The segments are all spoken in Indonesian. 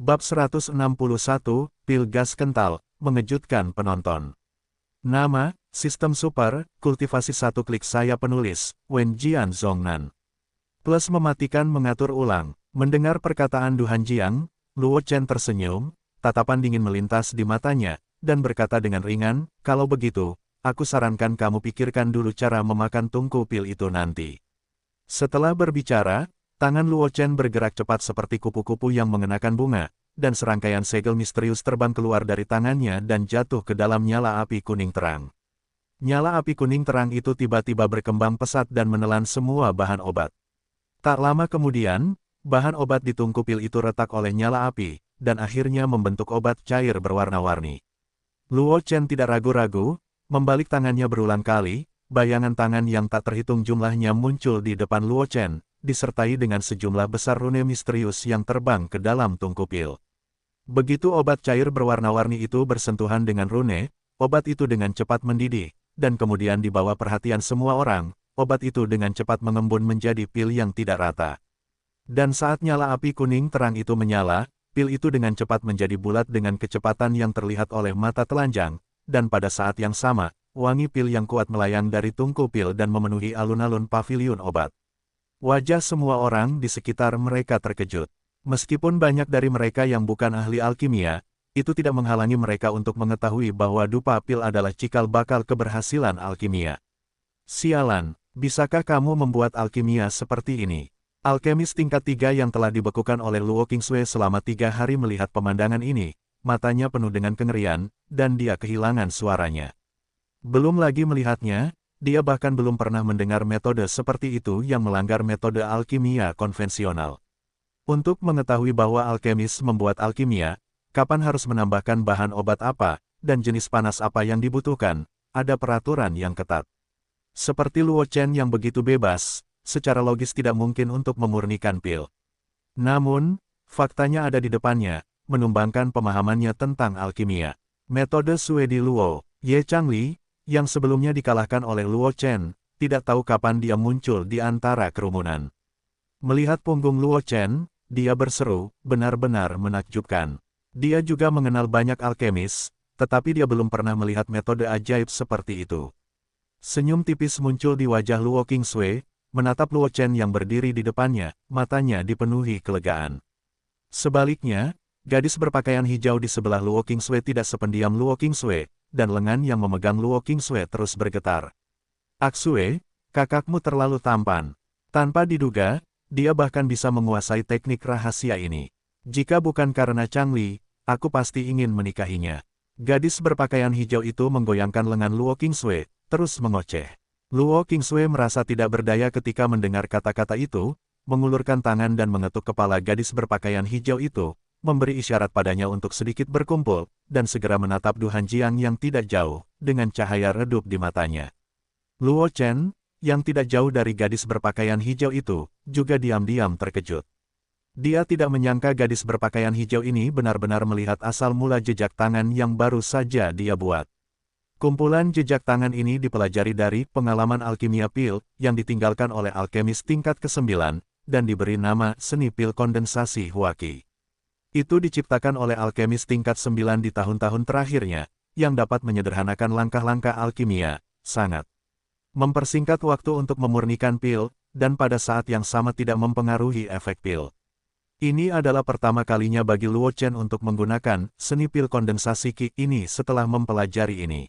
Bab 161, Pil Gas Kental, mengejutkan penonton. Nama, Sistem Super, Kultivasi Satu Klik. Saya penulis, Wen Jian Zhongnan. Plus mematikan mengatur ulang. Mendengar perkataan Duhan Jiang, Luo Chen tersenyum, tatapan dingin melintas di matanya, dan berkata dengan ringan, kalau begitu, aku sarankan kamu pikirkan dulu cara memakan tungku pil itu nanti. Setelah berbicara, tangan Luo Chen bergerak cepat seperti kupu-kupu yang mengenakan bunga, dan serangkaian segel misterius terbang keluar dari tangannya dan jatuh ke dalam nyala api kuning terang. Nyala api kuning terang itu tiba-tiba berkembang pesat dan menelan semua bahan obat. Tak lama kemudian, bahan obat di tungku pil itu retak oleh nyala api, dan akhirnya membentuk obat cair berwarna-warni. Luo Chen tidak ragu-ragu, membalik tangannya berulang kali, bayangan tangan yang tak terhitung jumlahnya muncul di depan Luo Chen, disertai dengan sejumlah besar rune misterius yang terbang ke dalam tungku pil. Begitu obat cair berwarna-warni itu bersentuhan dengan rune, obat itu dengan cepat mendidih, dan kemudian di bawah perhatian semua orang, obat itu dengan cepat mengembun menjadi pil yang tidak rata. Dan saat nyala api kuning terang itu menyala, pil itu dengan cepat menjadi bulat dengan kecepatan yang terlihat oleh mata telanjang, dan pada saat yang sama, wangi pil yang kuat melayang dari tungku pil dan memenuhi alun-alun paviliun obat. Wajah semua orang di sekitar mereka terkejut. Meskipun banyak dari mereka yang bukan ahli alkimia, itu tidak menghalangi mereka untuk mengetahui bahwa dupa pil adalah cikal bakal keberhasilan alkimia. Sialan, bisakah kamu membuat alkimia seperti ini? Alkemis tingkat 3 yang telah dibekukan oleh Luo Qingsui selama 3 hari melihat pemandangan ini, matanya penuh dengan kengerian, dan dia kehilangan suaranya. Belum lagi melihatnya, dia bahkan belum pernah mendengar metode seperti itu yang melanggar metode alkimia konvensional. Untuk mengetahui bahwa alkemis membuat alkimia, kapan harus menambahkan bahan obat apa, dan jenis panas apa yang dibutuhkan, ada peraturan yang ketat. Seperti Luo Chen yang begitu bebas, secara logis tidak mungkin untuk memurnikan pil. Namun, faktanya ada di depannya, menumbangkan pemahamannya tentang alkimia. Metode Suedi Luo, Ye Changli, yang sebelumnya dikalahkan oleh Luo Chen, tidak tahu kapan dia muncul di antara kerumunan. Melihat punggung Luo Chen, dia berseru, benar-benar menakjubkan. Dia juga mengenal banyak alkemis, tetapi dia belum pernah melihat metode ajaib seperti itu. Senyum tipis muncul di wajah Luo Qingsui, menatap Luo Chen yang berdiri di depannya, matanya dipenuhi kelegaan. Sebaliknya, gadis berpakaian hijau di sebelah Luo Qingsui tidak sependiam Luo Qingsui, dan lengan yang memegang Luo Qingsui terus bergetar. Aksue, kakakmu terlalu tampan. Tanpa diduga, dia bahkan bisa menguasai teknik rahasia ini. Jika bukan karena Changli, aku pasti ingin menikahinya. Gadis berpakaian hijau itu menggoyangkan lengan Luo Qingsui, terus mengoceh. Luo Qingsui merasa tidak berdaya ketika mendengar kata-kata itu, mengulurkan tangan dan mengetuk kepala gadis berpakaian hijau itu, memberi isyarat padanya untuk sedikit berkumpul, dan segera menatap Duhan Jiang yang tidak jauh, dengan cahaya redup di matanya. Luo Chen, yang tidak jauh dari gadis berpakaian hijau itu, juga diam-diam terkejut. Dia tidak menyangka gadis berpakaian hijau ini benar-benar melihat asal mula jejak tangan yang baru saja dia buat. Kumpulan jejak tangan ini dipelajari dari pengalaman alkimia pil, yang ditinggalkan oleh alkemis tingkat ke-9, dan diberi nama seni pil kondensasi Huaqi. Itu diciptakan oleh alkemis tingkat 9 di tahun-tahun terakhirnya, yang dapat menyederhanakan langkah-langkah alkimia, sangat mempersingkat waktu untuk memurnikan pil, dan pada saat yang sama tidak mempengaruhi efek pil. Ini adalah pertama kalinya bagi Luo Chen untuk menggunakan seni pil kondensasi Qi ini setelah mempelajari ini.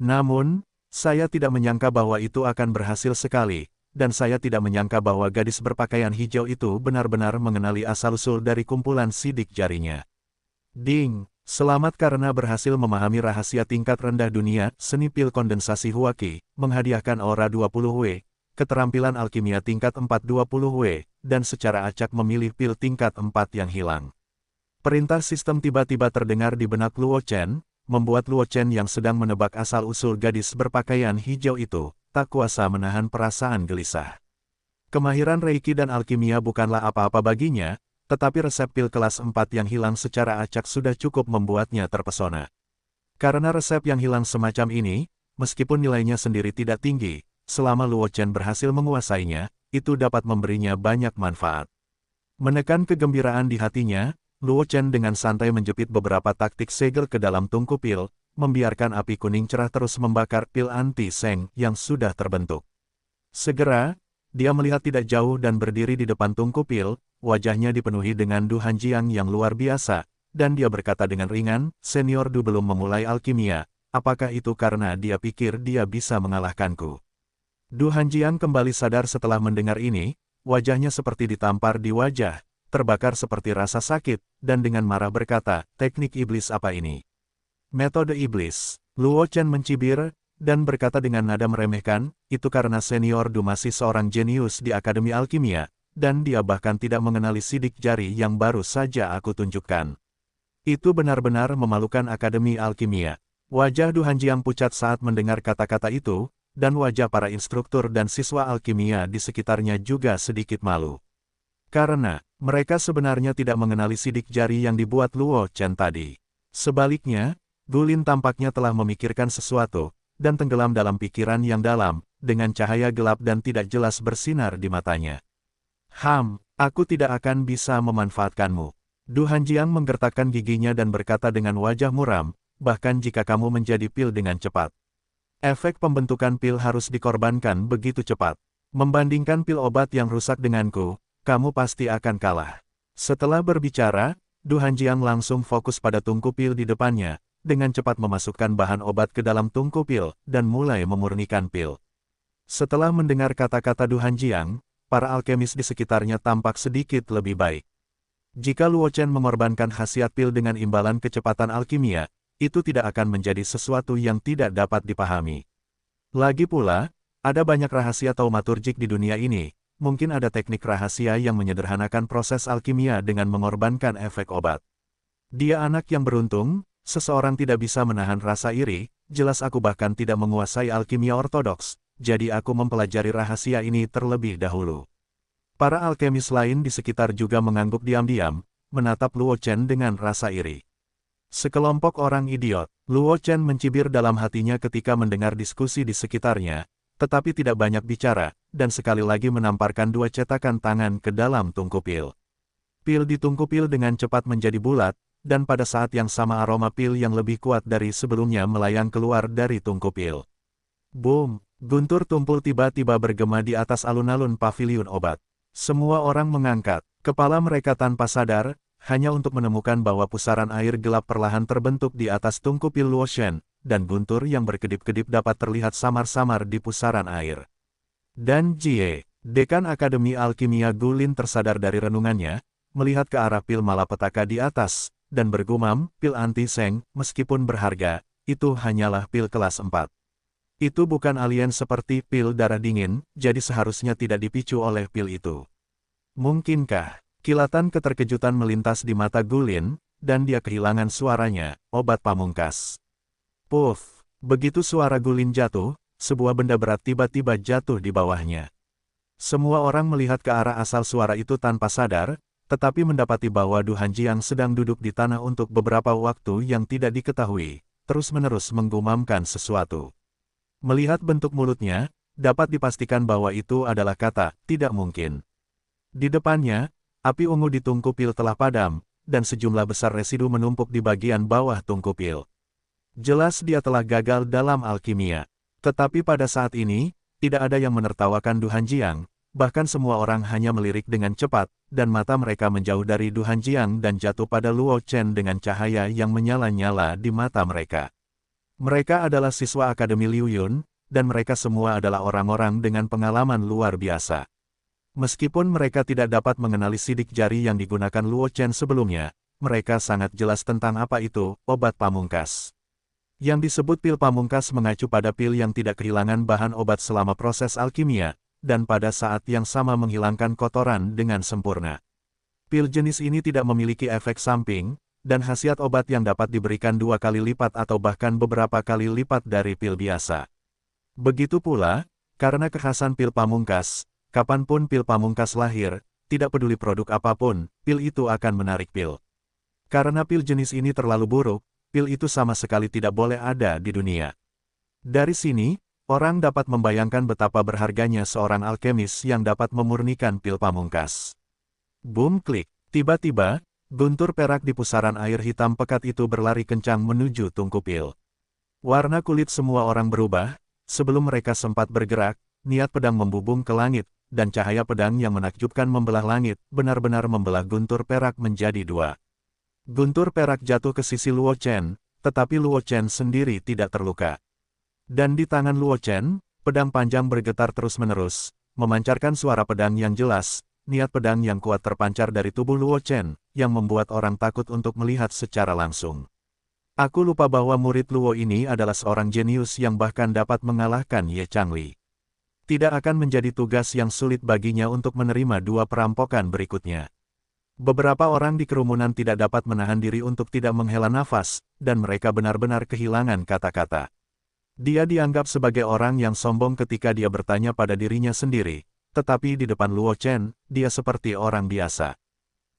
Namun, saya tidak menyangka bahwa itu akan berhasil sekali, dan saya tidak menyangka bahwa gadis berpakaian hijau itu benar-benar mengenali asal-usul dari kumpulan sidik jarinya. Ding, selamat karena berhasil memahami rahasia tingkat rendah dunia, seni pil kondensasi Huaqi, menghadiahkan aura 20W, keterampilan alkimia tingkat 420W, dan secara acak memilih pil tingkat 4 yang hilang. Perintah sistem tiba-tiba terdengar di benak Luo Chen, membuat Luo Chen yang sedang menebak asal-usul gadis berpakaian hijau itu, tak kuasa menahan perasaan gelisah. Kemahiran Reiki dan alkimia bukanlah apa-apa baginya, tetapi resep pil kelas 4 yang hilang secara acak sudah cukup membuatnya terpesona. Karena resep yang hilang semacam ini, meskipun nilainya sendiri tidak tinggi, selama Luo Chen berhasil menguasainya, itu dapat memberinya banyak manfaat. Menekan kegembiraan di hatinya, Luo Chen dengan santai menjepit beberapa taktik segel ke dalam tungku pil, membiarkan api kuning cerah terus membakar pil anti-seng yang sudah terbentuk. Segera, dia melihat tidak jauh dan berdiri di depan tungku pil, wajahnya dipenuhi dengan Du Hanjiang yang luar biasa, dan dia berkata dengan ringan, "Senior Du belum memulai alkimia, apakah itu karena dia pikir dia bisa mengalahkanku?" Du Hanjiang kembali sadar setelah mendengar ini, wajahnya seperti ditampar di wajah, terbakar seperti rasa sakit, dan dengan marah berkata, "Teknik iblis apa ini? Metode iblis." Luo Chen mencibir, dan berkata dengan nada meremehkan, "Itu karena senior Du masih seorang jenius di Akademi Alkimia, dan dia bahkan tidak mengenali sidik jari yang baru saja aku tunjukkan." Itu benar-benar memalukan Akademi Alkimia. Wajah Du Hanjiang pucat saat mendengar kata-kata itu, dan wajah para instruktur dan siswa alkimia di sekitarnya juga sedikit malu. Karena, mereka sebenarnya tidak mengenali sidik jari yang dibuat Luo Chen tadi. Sebaliknya, Gulin tampaknya telah memikirkan sesuatu, dan tenggelam dalam pikiran yang dalam, dengan cahaya gelap dan tidak jelas bersinar di matanya. Aku tidak akan bisa memanfaatkanmu." Du Hanjiang menggertakkan giginya dan berkata dengan wajah muram, "Bahkan jika kamu menjadi pil dengan cepat. Efek pembentukan pil harus dikorbankan begitu cepat. Membandingkan pil obat yang rusak denganku, kamu pasti akan kalah." Setelah berbicara, Du Hanjiang langsung fokus pada tungku pil di depannya, dengan cepat memasukkan bahan obat ke dalam tungku pil, dan mulai memurnikan pil. Setelah mendengar kata-kata Du Hanjiang, para alkemis di sekitarnya tampak sedikit lebih baik. Jika Luo Chen mengorbankan khasiat pil dengan imbalan kecepatan alkimia, itu tidak akan menjadi sesuatu yang tidak dapat dipahami. Lagi pula, ada banyak rahasia taumaturgik di dunia ini. Mungkin ada teknik rahasia yang menyederhanakan proses alkimia dengan mengorbankan efek obat. Dia anak yang beruntung, seseorang tidak bisa menahan rasa iri, jelas aku bahkan tidak menguasai alkimia ortodoks, jadi aku mempelajari rahasia ini terlebih dahulu. Para alkemis lain di sekitar juga mengangguk diam-diam, menatap Luo Chen dengan rasa iri. Sekelompok orang idiot, Luo Chen mencibir dalam hatinya ketika mendengar diskusi di sekitarnya, tetapi tidak banyak bicara, dan sekali lagi menamparkan dua cetakan tangan ke dalam tungku pil. Pil di tungku pil dengan cepat menjadi bulat, dan pada saat yang sama aroma pil yang lebih kuat dari sebelumnya melayang keluar dari tungku pil. Boom! Guntur tumpul tiba-tiba bergema di atas alun-alun paviliun obat. Semua orang mengangkat kepala mereka tanpa sadar, hanya untuk menemukan bahwa pusaran air gelap perlahan terbentuk di atas tungku pil Luo Shen, dan guntur yang berkedip-kedip dapat terlihat samar-samar di pusaran air. Dan Jie, dekan Akademi Alkimia Gulin tersadar dari renungannya, melihat ke arah pil malapetaka di atas, dan bergumam, "Pil anti-seng, meskipun berharga, itu hanyalah pil kelas 4. Itu bukan alien seperti pil darah dingin, jadi seharusnya tidak dipicu oleh pil itu." Mungkinkah? Kilatan keterkejutan melintas di mata Gulin, dan dia kehilangan suaranya, obat pamungkas. Puff! Begitu suara Gulin jatuh, sebuah benda berat tiba-tiba jatuh di bawahnya. Semua orang melihat ke arah asal suara itu tanpa sadar, tetapi mendapati bahwa Du Hanjiang sedang duduk di tanah untuk beberapa waktu yang tidak diketahui, terus-menerus menggumamkan sesuatu. Melihat bentuk mulutnya, dapat dipastikan bahwa itu adalah kata, "Tidak mungkin." Di depannya, api ungu di tungku pil telah padam, dan sejumlah besar residu menumpuk di bagian bawah tungku pil. Jelas dia telah gagal dalam alkimia. Tetapi pada saat ini, tidak ada yang menertawakan Du Hanjiang, bahkan semua orang hanya melirik dengan cepat, dan mata mereka menjauh dari Du Hanjiang dan jatuh pada Luo Chen dengan cahaya yang menyala-nyala di mata mereka. Mereka adalah siswa Akademi Liu Yun, dan mereka semua adalah orang-orang dengan pengalaman luar biasa. Meskipun mereka tidak dapat mengenali sidik jari yang digunakan Luo Chen sebelumnya, mereka sangat jelas tentang apa itu obat pamungkas. Yang disebut pil pamungkas mengacu pada pil yang tidak kehilangan bahan obat selama proses alkimia, dan pada saat yang sama menghilangkan kotoran dengan sempurna. Pil jenis ini tidak memiliki efek samping, dan khasiat obat yang dapat diberikan 2 kali lipat atau bahkan beberapa kali lipat dari pil biasa. Begitu pula, karena kekhasan pil pamungkas, kapanpun pil pamungkas lahir, tidak peduli produk apapun, pil itu akan menarik pil. Karena pil jenis ini terlalu buruk, pil itu sama sekali tidak boleh ada di dunia. Dari sini, orang dapat membayangkan betapa berharganya seorang alkemis yang dapat memurnikan pil pamungkas. Boom klik. Tiba-tiba, Guntur perak di pusaran air hitam pekat itu berlari kencang menuju tungku pil. Warna kulit semua orang berubah, sebelum mereka sempat bergerak, niat pedang membubung ke langit, dan cahaya pedang yang menakjubkan membelah langit, benar-benar membelah guntur perak menjadi dua. Guntur perak jatuh ke sisi Luo Chen, tetapi Luo Chen sendiri tidak terluka. Dan di tangan Luo Chen, pedang panjang bergetar terus-menerus, memancarkan suara pedang yang jelas, niat pedang yang kuat terpancar dari tubuh Luo Chen, yang membuat orang takut untuk melihat secara langsung. Aku lupa bahwa murid Luo ini adalah seorang jenius yang bahkan dapat mengalahkan Ye Changli. Tidak akan menjadi tugas yang sulit baginya untuk menerima dua perampokan berikutnya. Beberapa orang di kerumunan tidak dapat menahan diri untuk tidak menghela nafas, dan mereka benar-benar kehilangan kata-kata. Dia dianggap sebagai orang yang sombong ketika dia bertanya pada dirinya sendiri, tetapi di depan Luo Chen, dia seperti orang biasa.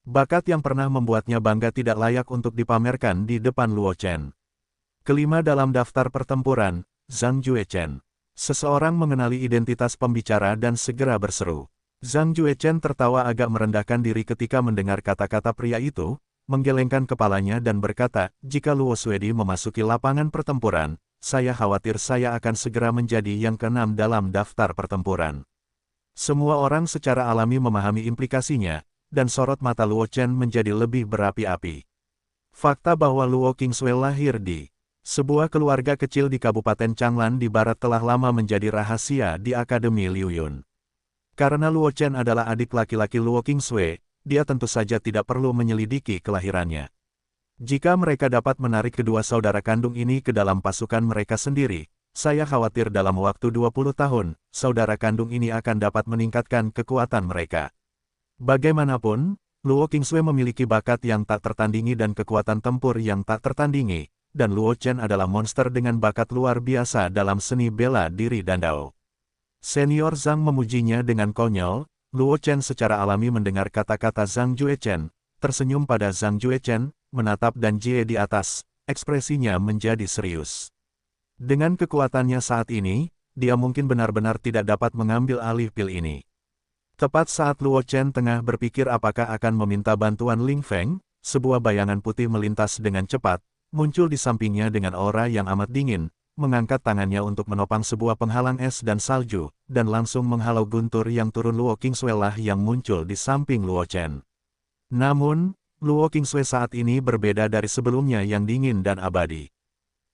Bakat yang pernah membuatnya bangga tidak layak untuk dipamerkan di depan Luo Chen. Kelima dalam daftar pertempuran, Zhang Juechen. Seseorang mengenali identitas pembicara dan segera berseru. Zhang Juechen tertawa agak merendahkan diri ketika mendengar kata-kata pria itu, menggelengkan kepalanya dan berkata, jika Luo Suedi memasuki lapangan pertempuran, saya khawatir saya akan segera menjadi yang keenam dalam daftar pertempuran. Semua orang secara alami memahami implikasinya, dan sorot mata Luo Chen menjadi lebih berapi-api. Fakta bahwa Luo Qingsui lahir di sebuah keluarga kecil di Kabupaten Changlan di Barat telah lama menjadi rahasia di Akademi Liu Yun. Karena Luo Chen adalah adik laki-laki Luo Qingsui, dia tentu saja tidak perlu menyelidiki kelahirannya. Jika mereka dapat menarik kedua saudara kandung ini ke dalam pasukan mereka sendiri, saya khawatir dalam waktu 20 tahun, saudara kandung ini akan dapat meningkatkan kekuatan mereka. Bagaimanapun, Luo Qingsui memiliki bakat yang tak tertandingi dan kekuatan tempur yang tak tertandingi, dan Luo Chen adalah monster dengan bakat luar biasa dalam seni bela diri dan dao. Senior Zhang memujinya dengan konyol. Luo Chen secara alami mendengar kata-kata Zhang Juechen, tersenyum pada Zhang Juechen, menatap dan Jie di atas, ekspresinya menjadi serius. Dengan kekuatannya saat ini, dia mungkin benar-benar tidak dapat mengambil alih pil ini. Tepat saat Luo Chen tengah berpikir apakah akan meminta bantuan Ling Feng, sebuah bayangan putih melintas dengan cepat, muncul di sampingnya dengan aura yang amat dingin, mengangkat tangannya untuk menopang sebuah penghalang es dan salju, dan langsung menghalau guntur yang turun. Luo Qingsui lah yang muncul di samping Luo Chen. Namun, Luo Qingsui saat ini berbeda dari sebelumnya yang dingin dan abadi.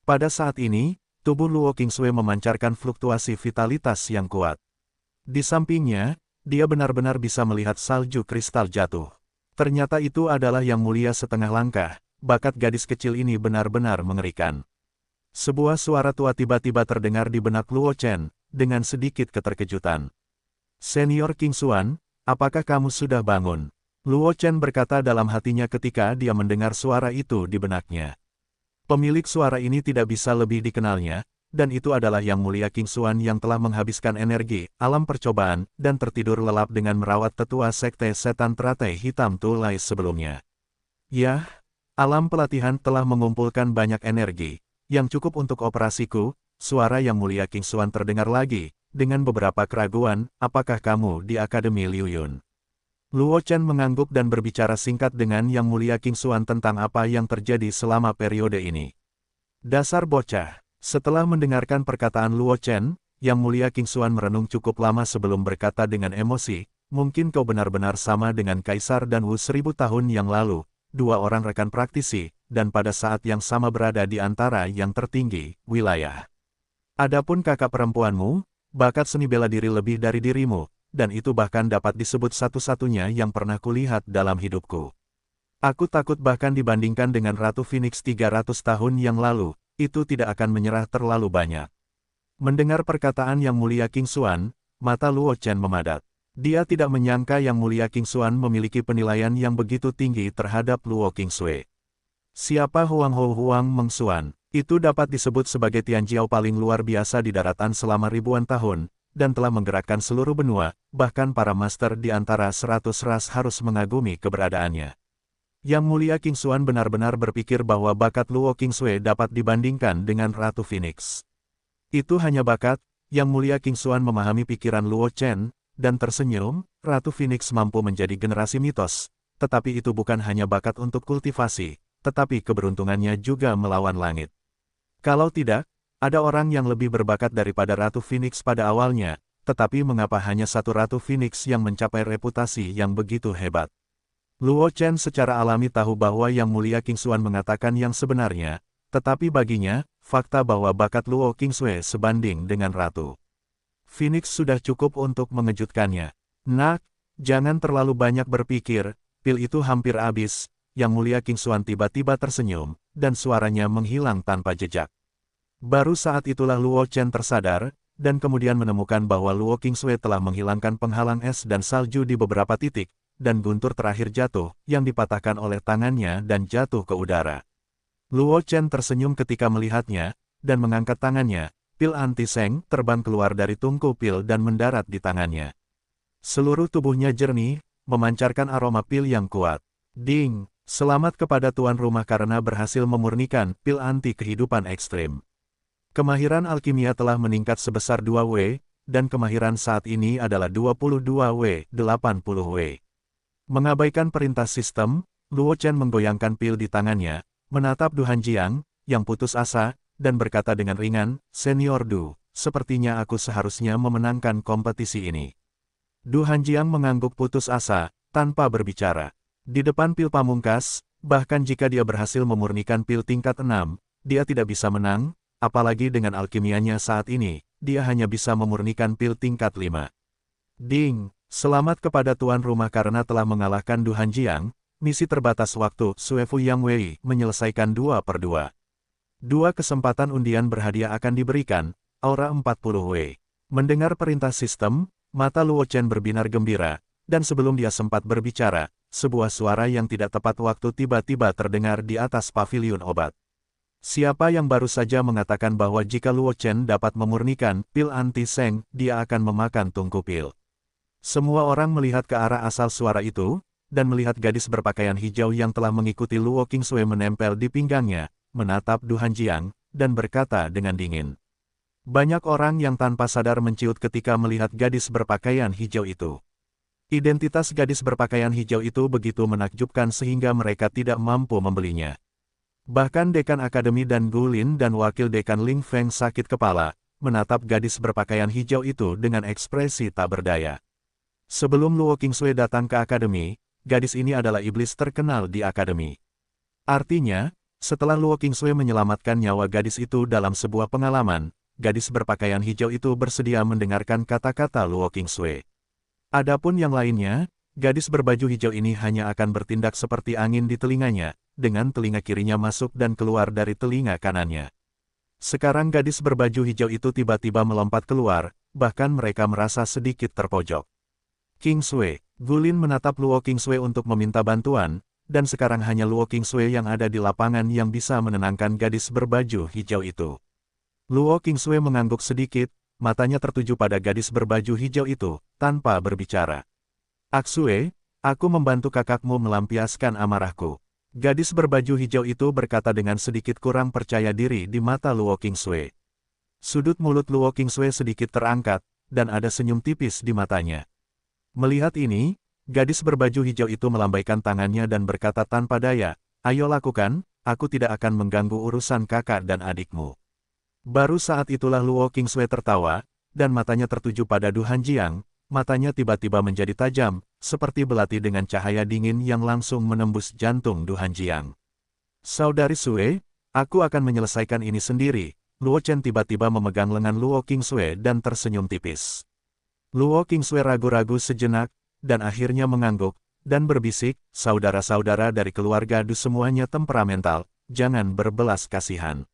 Pada saat ini, tubuh Luo Qingsui memancarkan fluktuasi vitalitas yang kuat. Di sampingnya, dia benar-benar bisa melihat salju kristal jatuh. Ternyata itu adalah Yang Mulia setengah langkah. Bakat gadis kecil ini benar-benar mengerikan. Sebuah suara tua tiba-tiba terdengar di benak Luo Chen, dengan sedikit keterkejutan. Senior Qingxuan, apakah kamu sudah bangun? Luo Chen berkata dalam hatinya ketika dia mendengar suara itu di benaknya. Pemilik suara ini tidak bisa lebih dikenalnya, dan itu adalah Yang Mulia Qingxuan yang telah menghabiskan energi, alam percobaan, dan tertidur lelap dengan merawat tetua sekte setan teratai hitam Tulai sebelumnya. Yah, alam pelatihan telah mengumpulkan banyak energi, yang cukup untuk operasiku. Suara Yang Mulia Qingxuan terdengar lagi, dengan beberapa keraguan, apakah kamu di Akademi Liu Yun? Luo Chen mengangguk dan berbicara singkat dengan Yang Mulia Qingxuan tentang apa yang terjadi selama periode ini. Dasar bocah. Setelah mendengarkan perkataan Luo Chen, Yang Mulia Qingxuan merenung cukup lama sebelum berkata dengan emosi, mungkin kau benar-benar sama dengan Kaisar dan Wu 1000 tahun yang lalu, dua orang rekan praktisi, dan pada saat yang sama berada di antara yang tertinggi, wilayah. Adapun kakak perempuanmu, bakat seni bela diri lebih dari dirimu, dan itu bahkan dapat disebut satu-satunya yang pernah kulihat dalam hidupku. Aku takut bahkan dibandingkan dengan Ratu Phoenix 300 tahun yang lalu, itu tidak akan menyerah terlalu banyak. Mendengar perkataan Yang Mulia Qingxuan, mata Luo Chen memadat. Dia tidak menyangka Yang Mulia Qingxuan memiliki penilaian yang begitu tinggi terhadap Luo Qingsui. Siapa Huang Hou Huang Mengxuan? Itu dapat disebut sebagai Tianjiao paling luar biasa di daratan selama ribuan tahun, dan telah menggerakkan seluruh benua, bahkan para master di antara 100 ras harus mengagumi keberadaannya. Yang Mulia Qingxuan benar-benar berpikir bahwa bakat Luo Qingsui dapat dibandingkan dengan Ratu Phoenix. Itu hanya bakat. Yang Mulia Qingxuan memahami pikiran Luo Chen, dan tersenyum. Ratu Phoenix mampu menjadi generasi mitos, tetapi itu bukan hanya bakat untuk kultivasi, tetapi keberuntungannya juga melawan langit. Kalau tidak, ada orang yang lebih berbakat daripada Ratu Phoenix pada awalnya, tetapi mengapa hanya satu Ratu Phoenix yang mencapai reputasi yang begitu hebat? Luo Chen secara alami tahu bahwa Yang Mulia Qingshuan mengatakan yang sebenarnya, tetapi baginya, fakta bahwa bakat Luo Qingshui sebanding dengan Ratu Phoenix sudah cukup untuk mengejutkannya. Nak, jangan terlalu banyak berpikir, pil itu hampir habis. Yang Mulia Qingshuan tiba-tiba tersenyum, dan suaranya menghilang tanpa jejak. Baru saat itulah Luo Chen tersadar, dan kemudian menemukan bahwa Luo Qingshui telah menghilangkan penghalang es dan salju di beberapa titik, dan guntur terakhir jatuh, yang dipatahkan oleh tangannya dan jatuh ke udara. Luo Chen tersenyum ketika melihatnya, dan mengangkat tangannya, pil anti-seng terbang keluar dari tungku pil dan mendarat di tangannya. Seluruh tubuhnya jernih, memancarkan aroma pil yang kuat. Ding! Selamat kepada tuan rumah karena berhasil memurnikan pil anti kehidupan ekstrim. Kemahiran alkimia telah meningkat sebesar 2W, dan kemahiran saat ini adalah 22W, 80W. Mengabaikan perintah sistem, Luo Chen menggoyangkan pil di tangannya, menatap Du Hanjiang, yang putus asa, dan berkata dengan ringan, "Senior Du, sepertinya aku seharusnya memenangkan kompetisi ini." Du Hanjiang mengangguk putus asa, tanpa berbicara. Di depan pil pamungkas, bahkan jika dia berhasil memurnikan pil tingkat 6, dia tidak bisa menang, apalagi dengan alkimianya saat ini, dia hanya bisa memurnikan pil tingkat 5. Ding! Selamat kepada tuan rumah karena telah mengalahkan Du Hanjiang, misi terbatas waktu, Suefu Yang Wei, menyelesaikan 2/2. 2 kesempatan undian berhadiah akan diberikan, aura 40W. Mendengar perintah sistem, mata Luo Chen berbinar gembira, dan sebelum dia sempat berbicara, sebuah suara yang tidak tepat waktu tiba-tiba terdengar di atas paviliun obat. Siapa yang baru saja mengatakan bahwa jika Luo Chen dapat memurnikan pil anti-seng, dia akan memakan tungku pil. Semua orang melihat ke arah asal suara itu, dan melihat gadis berpakaian hijau yang telah mengikuti Luo Qingshui menempel di pinggangnya, menatap Du Hanjiang, dan berkata dengan dingin. Banyak orang yang tanpa sadar menciut ketika melihat gadis berpakaian hijau itu. Identitas gadis berpakaian hijau itu begitu menakjubkan sehingga mereka tidak mampu membelinya. Bahkan dekan akademi dan Gulin dan wakil dekan Ling Feng sakit kepala, menatap gadis berpakaian hijau itu dengan ekspresi tak berdaya. Sebelum Luo Qingshui datang ke akademi, gadis ini adalah iblis terkenal di akademi. Artinya, setelah Luo Qingshui menyelamatkan nyawa gadis itu dalam sebuah pengalaman, gadis berpakaian hijau itu bersedia mendengarkan kata-kata Luo Qingshui. Adapun yang lainnya, gadis berbaju hijau ini hanya akan bertindak seperti angin di telinganya, dengan telinga kirinya masuk dan keluar dari telinga kanannya. Sekarang gadis berbaju hijau itu tiba-tiba melompat keluar, bahkan mereka merasa sedikit terpojok. Qingshui, Gulin menatap Luo Qingshui untuk meminta bantuan, dan sekarang hanya Luo Qingshui yang ada di lapangan yang bisa menenangkan gadis berbaju hijau itu. Luo Qingshui mengangguk sedikit, matanya tertuju pada gadis berbaju hijau itu, tanpa berbicara. "Aksue, aku membantu kakakmu melampiaskan amarahku." Gadis berbaju hijau itu berkata dengan sedikit kurang percaya diri di mata Luo Qingshui. Sudut mulut Luo Qingshui sedikit terangkat, dan ada senyum tipis di matanya. Melihat ini, gadis berbaju hijau itu melambaikan tangannya dan berkata tanpa daya, "Ayo lakukan, aku tidak akan mengganggu urusan kakak dan adikmu." Baru saat itulah Luo Qingshui tertawa, dan matanya tertuju pada Du Hanjiang, matanya tiba-tiba menjadi tajam, seperti belati dengan cahaya dingin yang langsung menembus jantung Du Hanjiang. "Saudari Sue, aku akan menyelesaikan ini sendiri." Luo Chen tiba-tiba memegang lengan Luo Qingshui dan tersenyum tipis. Luo Qingshui ragu-ragu sejenak, dan akhirnya mengangguk, dan berbisik, "Saudara-saudara dari keluarga Du semuanya temperamental, jangan berbelas kasihan."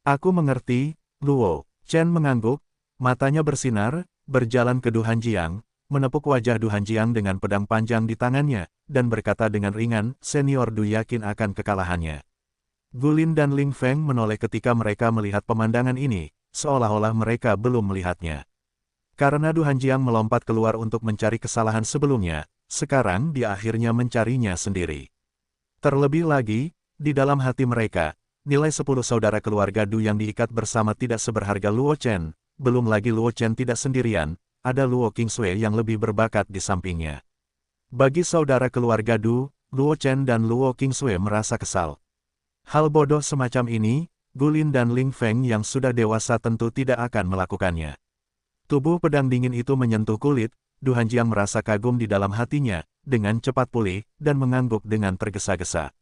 "Aku mengerti." Luo Chen mengangguk, matanya bersinar, berjalan ke Du Hanjiang, menepuk wajah Du Hanjiang dengan pedang panjang di tangannya, dan berkata dengan ringan, "Senior Du yakin akan kekalahannya." Gulin dan Ling Feng menoleh ketika mereka melihat pemandangan ini, seolah-olah mereka belum melihatnya. Karena Du Hanjiang melompat keluar untuk mencari kesalahan sebelumnya, sekarang dia akhirnya mencarinya sendiri. Terlebih lagi, di dalam hati mereka, nilai 10 saudara keluarga Du yang diikat bersama tidak seberharga Luo Chen, belum lagi Luo Chen tidak sendirian, ada Luo Qingshui yang lebih berbakat di sampingnya. Bagi saudara keluarga Du, Luo Chen dan Luo Qingsui merasa kesal. Hal bodoh semacam ini, Gulin dan Ling Feng yang sudah dewasa tentu tidak akan melakukannya. Tubuh pedang dingin itu menyentuh kulit, Du Hanjiang merasa kagum di dalam hatinya, dengan cepat pulih, dan mengangguk dengan tergesa-gesa.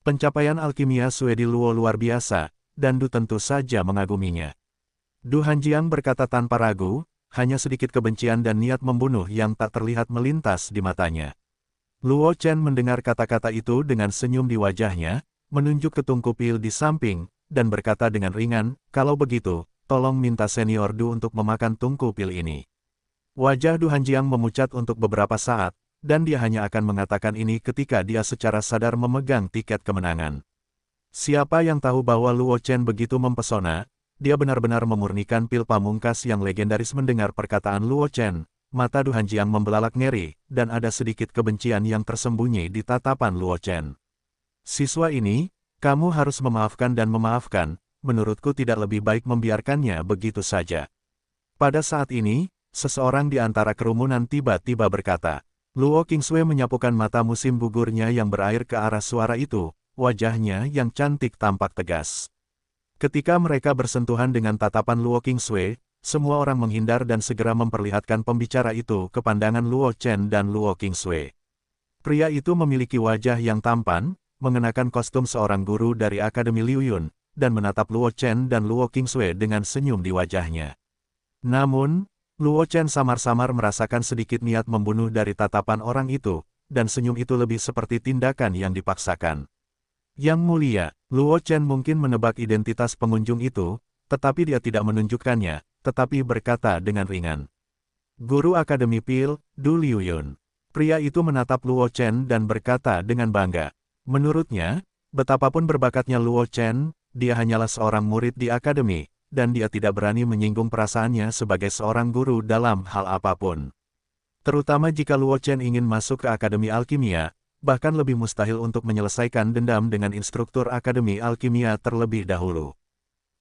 Pencapaian alkimia Suedi Luo luar biasa, dan Du tentu saja mengaguminya. Du Hanjiang berkata tanpa ragu, hanya sedikit kebencian dan niat membunuh yang tak terlihat melintas di matanya. Luo Chen mendengar kata-kata itu dengan senyum di wajahnya, menunjuk ke tungku pil di samping, dan berkata dengan ringan, "Kalau begitu, tolong minta senior Du untuk memakan tungku pil ini." Wajah Du Hanjiang memucat untuk beberapa saat, dan dia hanya akan mengatakan ini ketika dia secara sadar memegang tiket kemenangan. Siapa yang tahu bahwa Luo Chen begitu mempesona, dia benar-benar memurnikan pil pamungkas yang legendaris. Mendengar perkataan Luo Chen, mata Du Hanjiang membelalak ngeri, dan ada sedikit kebencian yang tersembunyi di tatapan Luo Chen. "Siswa ini, kamu harus memaafkan dan memaafkan, menurutku tidak lebih baik membiarkannya begitu saja." Pada saat ini, seseorang di antara kerumunan tiba-tiba berkata. Luo Qingsui menyapukan mata musim gugurnya yang berair ke arah suara itu, wajahnya yang cantik tampak tegas. Ketika mereka bersentuhan dengan tatapan Luo Qingsui, semua orang menghindar dan segera memperlihatkan pembicara itu ke pandangan Luo Chen dan Luo Qingsui. Pria itu memiliki wajah yang tampan, mengenakan kostum seorang guru dari Akademi Liu Yun, dan menatap Luo Chen dan Luo Qingsui dengan senyum di wajahnya. Namun, Luo Chen samar-samar merasakan sedikit niat membunuh dari tatapan orang itu, dan senyum itu lebih seperti tindakan yang dipaksakan. "Yang mulia," Luo Chen mungkin menebak identitas pengunjung itu, tetapi dia tidak menunjukkannya, tetapi berkata dengan ringan. "Guru Akademi Pil, Du Liu Yun." Pria itu menatap Luo Chen dan berkata dengan bangga. Menurutnya, betapapun berbakatnya Luo Chen, dia hanyalah seorang murid di akademi, dan dia tidak berani menyinggung perasaannya sebagai seorang guru dalam hal apapun. Terutama jika Luo Chen ingin masuk ke Akademi Alkimia, bahkan lebih mustahil untuk menyelesaikan dendam dengan instruktur Akademi Alkimia terlebih dahulu.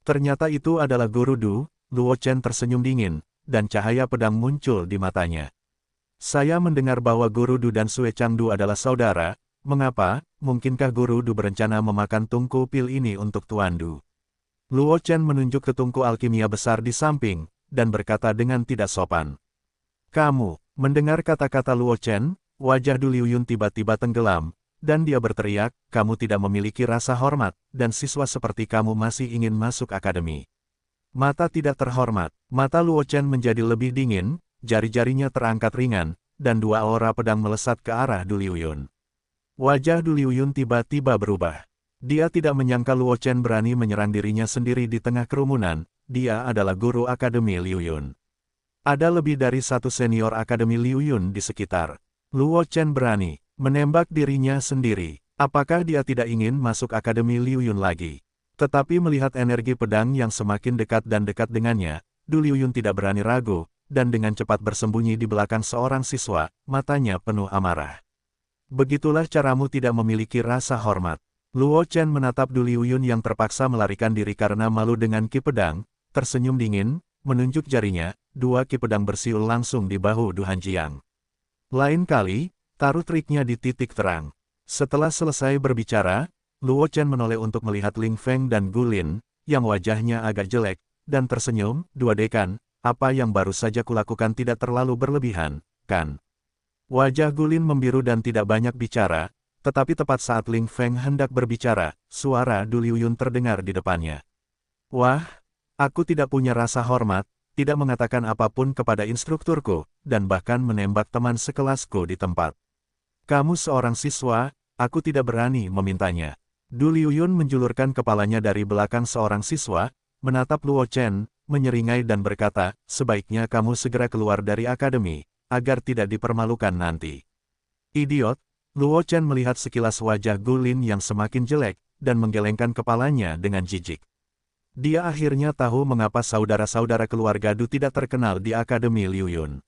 Ternyata itu adalah Guru Du. Luo Chen tersenyum dingin, dan cahaya pedang muncul di matanya. "Saya mendengar bahwa Guru Du dan Sue Changdu adalah saudara. Mengapa, mungkinkah Guru Du berencana memakan tungku pil ini untuk Tuan Du?" Luo Chen menunjuk ke tungku alkimia besar di samping, dan berkata dengan tidak sopan. "Kamu," mendengar kata-kata Luo Chen, wajah Du Liu Yun tiba-tiba tenggelam, dan dia berteriak, "Kamu tidak memiliki rasa hormat, dan siswa seperti kamu masih ingin masuk akademi." Mata tidak terhormat, mata Luo Chen menjadi lebih dingin, jari-jarinya terangkat ringan, dan dua aura pedang melesat ke arah Du Liu Yun. Wajah Du Liu Yun tiba-tiba berubah. Dia tidak menyangka Luo Chen berani menyerang dirinya sendiri di tengah kerumunan. Dia adalah guru Akademi Liu Yun. Ada lebih dari satu senior Akademi Liu Yun di sekitar. Luo Chen berani menembak dirinya sendiri. Apakah dia tidak ingin masuk Akademi Liu Yun lagi? Tetapi melihat energi pedang yang semakin dekat dan dekat dengannya, Du Liu Yun tidak berani ragu, dan dengan cepat bersembunyi di belakang seorang siswa, matanya penuh amarah. "Begitulah caramu tidak memiliki rasa hormat." Luo Chen menatap Du Liu Yun yang terpaksa melarikan diri karena malu dengan ki pedang, tersenyum dingin, menunjuk jarinya, dua ki pedang bersiul langsung di bahu Du Hanjiang. "Lain kali, taruh triknya di titik terang." Setelah selesai berbicara, Luo Chen menoleh untuk melihat Ling Feng dan Gulin, yang wajahnya agak jelek, dan tersenyum, "Dua dekan, apa yang baru saja kulakukan tidak terlalu berlebihan, kan?" Wajah Gulin membiru dan tidak banyak bicara, tetapi tepat saat Ling Feng hendak berbicara, suara Du Liu Yun terdengar di depannya. "Wah, aku tidak punya rasa hormat, tidak mengatakan apapun kepada instrukturku, dan bahkan menembak teman sekelasku di tempat. Kamu seorang siswa, aku tidak berani memintanya." Du Liu Yun menjulurkan kepalanya dari belakang seorang siswa, menatap Luo Chen, menyeringai dan berkata, "Sebaiknya kamu segera keluar dari akademi, agar tidak dipermalukan nanti." "Idiot!" Luo Chen melihat sekilas wajah Gulin yang semakin jelek, dan menggelengkan kepalanya dengan jijik. Dia akhirnya tahu mengapa saudara-saudara keluarga Du tidak terkenal di Akademi Liu Yun.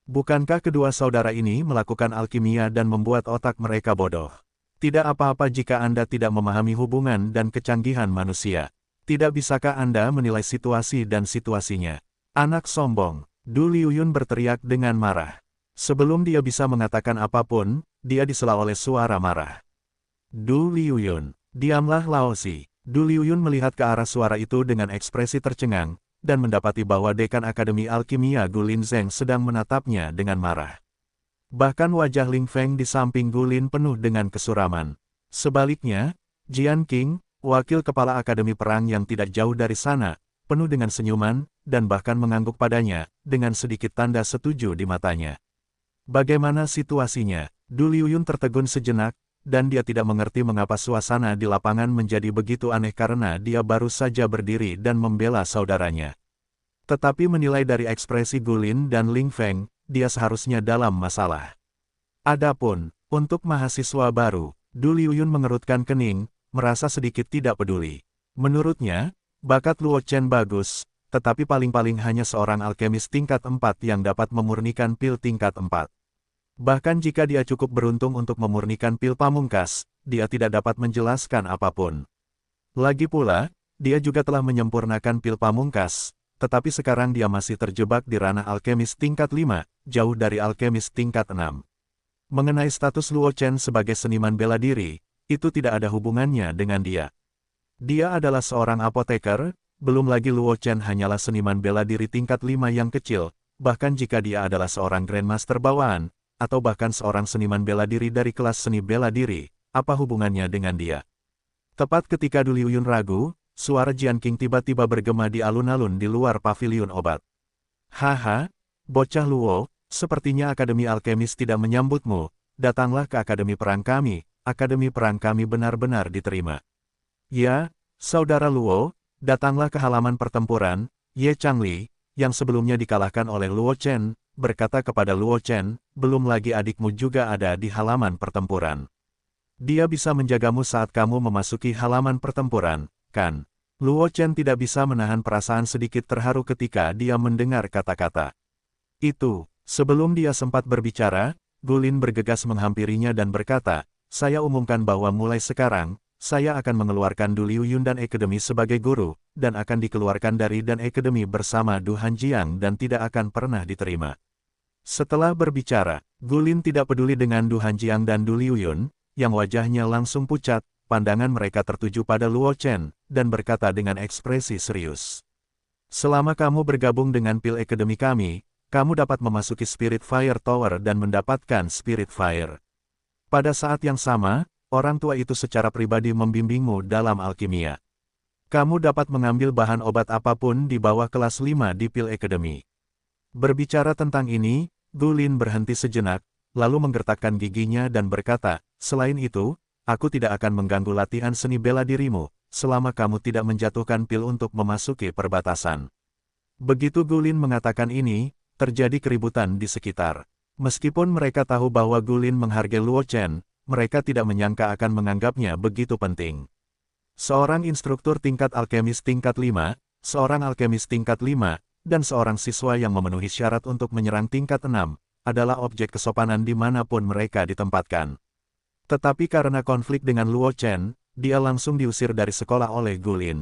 Bukankah kedua saudara ini melakukan alkimia dan membuat otak mereka bodoh? Tidak apa-apa jika Anda tidak memahami hubungan dan kecanggihan manusia. Tidak bisakah Anda menilai situasi dan situasinya? Anak sombong, Du Liu Yun berteriak dengan marah. Sebelum dia bisa mengatakan apapun, dia disela oleh suara marah. Du Liuyun, diamlah Laozi. Du Liuyun melihat ke arah suara itu dengan ekspresi tercengang, dan mendapati bahwa dekan Akademi Alkimia Gu Linzeng sedang menatapnya dengan marah. Bahkan wajah Ling Feng di samping Gu Lin penuh dengan kesuraman. Sebaliknya, Jian Qing, wakil kepala Akademi Perang yang tidak jauh dari sana, penuh dengan senyuman, dan bahkan mengangguk padanya, dengan sedikit tanda setuju di matanya. Bagaimana situasinya? Du Liuyun tertegun sejenak, dan dia tidak mengerti mengapa suasana di lapangan menjadi begitu aneh karena dia baru saja berdiri dan membela saudaranya. Tetapi menilai dari ekspresi Gu Lin dan Ling Feng, dia seharusnya dalam masalah. Adapun, untuk mahasiswa baru, Du Liuyun mengerutkan kening, merasa sedikit tidak peduli. Menurutnya, bakat Luo Chen bagus, tetapi paling-paling hanya seorang alkemis tingkat 4 yang dapat memurnikan pil tingkat 4. Bahkan jika dia cukup beruntung untuk memurnikan pil pamungkas, dia tidak dapat menjelaskan apapun. Lagi pula, dia juga telah menyempurnakan pil pamungkas, tetapi sekarang dia masih terjebak di ranah alkemis tingkat 5, jauh dari alkemis tingkat 6. Mengenai status Luo Chen sebagai seniman bela diri, itu tidak ada hubungannya dengan dia. Dia adalah seorang apoteker, belum lagi Luo Chen hanyalah seniman bela diri tingkat 5 yang kecil, bahkan jika dia adalah seorang Grandmaster bawaan, atau bahkan seorang seniman bela diri dari kelas seni bela diri, apa hubungannya dengan dia? Tepat ketika Du Liuyun ragu, suara Jian Qing tiba-tiba bergema di alun-alun di luar paviliun obat. Haha, bocah Luo, sepertinya Akademi Alkemis tidak menyambutmu, datanglah ke Akademi Perang kami benar-benar diterima. Ya, saudara Luo, datanglah ke halaman pertempuran. Ye Changli, yang sebelumnya dikalahkan oleh Luo Chen, berkata kepada Luo Chen, belum lagi adikmu juga ada di halaman pertempuran. Dia bisa menjagamu saat kamu memasuki halaman pertempuran, kan? Luo Chen tidak bisa menahan perasaan sedikit terharu ketika dia mendengar kata-kata itu. Sebelum dia sempat berbicara, Gu Lin bergegas menghampirinya dan berkata, saya umumkan bahwa mulai sekarang, saya akan mengeluarkan Du Liuyun dan Akademi sebagai guru, dan akan dikeluarkan dari dan Akademi bersama Du Hanjiang dan tidak akan pernah diterima. Setelah berbicara, Gu Lin tidak peduli dengan Du Hanjiang dan Du Liuyun, yang wajahnya langsung pucat, pandangan mereka tertuju pada Luo Chen, dan berkata dengan ekspresi serius. Selama kamu bergabung dengan pil Akademi kami, kamu dapat memasuki Spirit Fire Tower dan mendapatkan Spirit Fire. Pada saat yang sama, orang tua itu secara pribadi membimbingmu dalam alkimia. Kamu dapat mengambil bahan obat apapun di bawah kelas 5 di pil Academy. Berbicara tentang ini, Gu Lin berhenti sejenak, lalu menggertakkan giginya dan berkata, selain itu, aku tidak akan mengganggu latihan seni bela dirimu, selama kamu tidak menjatuhkan pil untuk memasuki perbatasan. Begitu Gu Lin mengatakan ini, terjadi keributan di sekitar. Meskipun mereka tahu bahwa Gu Lin menghargai Luo Chen, mereka tidak menyangka akan menganggapnya begitu penting. Seorang instruktur tingkat alkemis tingkat 5, seorang alkemis tingkat 5, dan seorang siswa yang memenuhi syarat untuk menyerang tingkat 6, adalah objek kesopanan dimanapun mereka ditempatkan. Tetapi karena konflik dengan Luo Chen, dia langsung diusir dari sekolah oleh Gu Lin.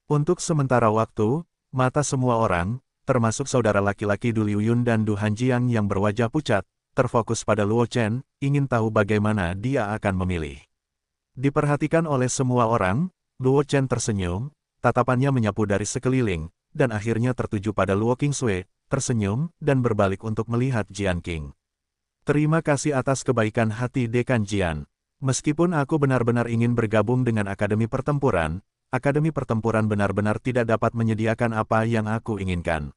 Untuk sementara waktu, mata semua orang, termasuk saudara laki-laki Du Liuyun dan Du Hanjiang yang berwajah pucat, terfokus pada Luo Chen, ingin tahu bagaimana dia akan memilih. Diperhatikan oleh semua orang, Luo Chen tersenyum, tatapannya menyapu dari sekeliling, dan akhirnya tertuju pada Luo Qingsui, tersenyum, dan berbalik untuk melihat Jian Qing. Terima kasih atas kebaikan hati Dekan Jian. Meskipun aku benar-benar ingin bergabung dengan Akademi Pertempuran benar-benar tidak dapat menyediakan apa yang aku inginkan.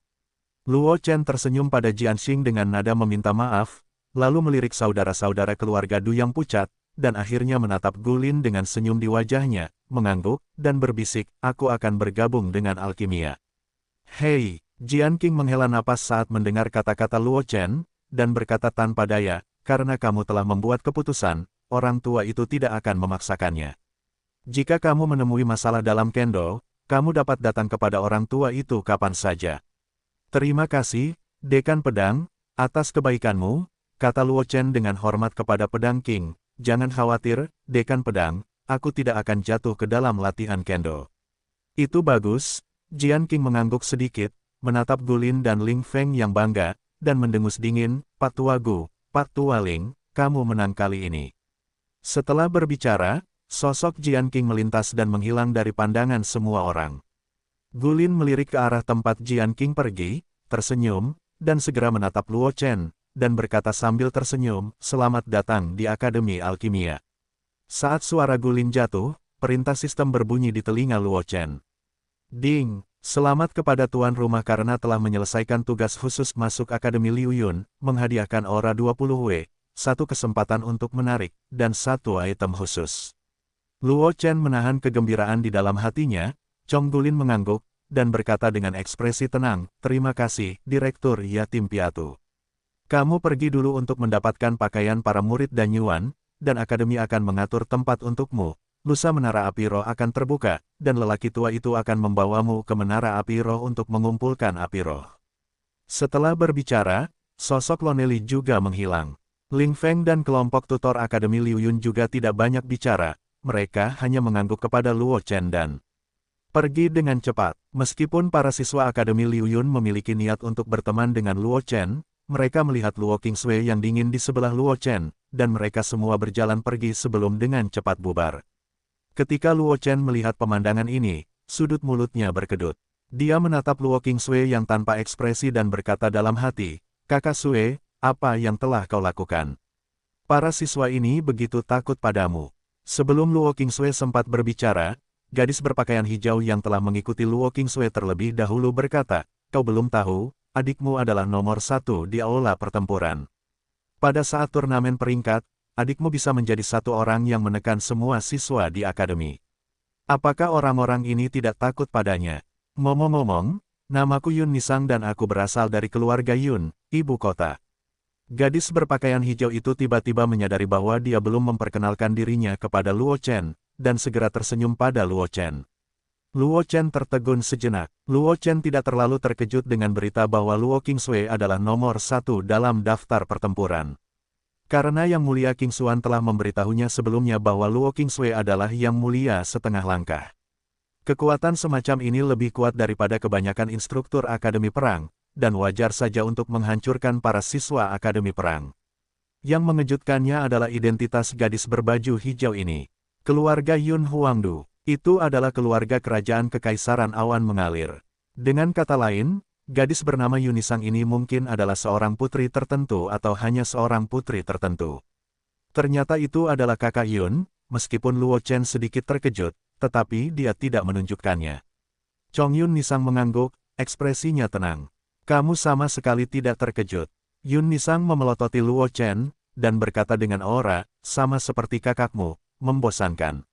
Luo Chen tersenyum pada Jian Qing dengan nada meminta maaf, lalu melirik saudara-saudara keluarga Du yang pucat, dan akhirnya menatap Gu Lin dengan senyum di wajahnya, mengangguk, dan berbisik, aku akan bergabung dengan alkimia. Hei, Jian Qing menghela napas saat mendengar kata-kata Luo Chen, dan berkata tanpa daya, karena kamu telah membuat keputusan, orang tua itu tidak akan memaksakannya. Jika kamu menemui masalah dalam kendo, kamu dapat datang kepada orang tua itu kapan saja. Terima kasih, Dekan Pedang, atas kebaikanmu, kata Luo Chen dengan hormat kepada Pedang King. Jangan khawatir, Dekan Pedang, aku tidak akan jatuh ke dalam latihan kendo. Itu bagus, Jian Qing mengangguk sedikit, menatap Gu Lin dan Ling Feng yang bangga, dan mendengus dingin, Pak Tua Gu, Pak Tua Ling, kamu menang kali ini. Setelah berbicara, sosok Jian Qing melintas dan menghilang dari pandangan semua orang. Gulin melirik ke arah tempat Jian Qing pergi, tersenyum, dan segera menatap Luo Chen, dan berkata sambil tersenyum, "Selamat datang di Akademi Alkimia." Saat suara Gulin jatuh, perintah sistem berbunyi di telinga Luo Chen. "Ding, selamat kepada tuan rumah karena telah menyelesaikan tugas khusus masuk Akademi Liu Yun, menghadiahkan aura 20W, satu kesempatan untuk menarik, dan satu item khusus." Luo Chen menahan kegembiraan di dalam hatinya, Chong Gulin mengangguk, dan berkata dengan ekspresi tenang, "Terima kasih, Direktur Yatim Piatu. Kamu pergi dulu untuk mendapatkan pakaian para murid dan Yuan, dan Akademi akan mengatur tempat untukmu. Lusa Menara Api Roh akan terbuka, dan lelaki tua itu akan membawamu ke Menara Api Roh untuk mengumpulkan api roh." Setelah berbicara, sosok Lonely juga menghilang. Ling Feng dan kelompok tutor Akademi Liu Yun juga tidak banyak bicara, mereka hanya mengangguk kepada Luo Chen dan pergi dengan cepat. Meskipun para siswa Akademi Liu Yun memiliki niat untuk berteman dengan Luo Chen, mereka melihat Luo Qingsui yang dingin di sebelah Luo Chen, dan mereka semua berjalan pergi sebelum dengan cepat bubar. Ketika Luo Chen melihat pemandangan ini, sudut mulutnya berkedut. Dia menatap Luo Qingsui yang tanpa ekspresi dan berkata dalam hati, "Kakak Sui, apa yang telah kau lakukan? Para siswa ini begitu takut padamu." Sebelum Luo Qingsui sempat berbicara, gadis berpakaian hijau yang telah mengikuti Luo Qingsui terlebih dahulu berkata, "Kau belum tahu, adikmu adalah nomor 1 di aula pertempuran. Pada saat turnamen peringkat, adikmu bisa menjadi satu orang yang menekan semua siswa di akademi. Apakah orang-orang ini tidak takut padanya? Ngomong-ngomong, namaku Yun Nisang dan aku berasal dari keluarga Yun, ibu kota." Gadis berpakaian hijau itu tiba-tiba menyadari bahwa dia belum memperkenalkan dirinya kepada Luo Chen, dan segera tersenyum pada Luo Chen. Luo Chen tertegun sejenak. Luo Chen tidak terlalu terkejut dengan berita bahwa Luo Qingsui adalah nomor 1 dalam daftar pertempuran. Karena Yang Mulia Qingxuan telah memberitahunya sebelumnya bahwa Luo Qingsui adalah Yang Mulia setengah langkah. Kekuatan semacam ini lebih kuat daripada kebanyakan instruktur Akademi Perang, dan wajar saja untuk menghancurkan para siswa Akademi Perang. Yang mengejutkannya adalah identitas gadis berbaju hijau ini. Keluarga Yun Huangdu, itu adalah keluarga kerajaan Kekaisaran Awan Mengalir. Dengan kata lain, gadis bernama Yunisang ini mungkin adalah seorang putri tertentu atau hanya seorang putri tertentu. Ternyata itu adalah kakak Yun, meskipun Luo Chen sedikit terkejut, tetapi dia tidak menunjukkannya. Chong Yun Nisang mengangguk, ekspresinya tenang. "Kamu sama sekali tidak terkejut." Yun Nisang memelototi Luo Chen, dan berkata dengan aura, "Sama seperti kakakmu, membosankan."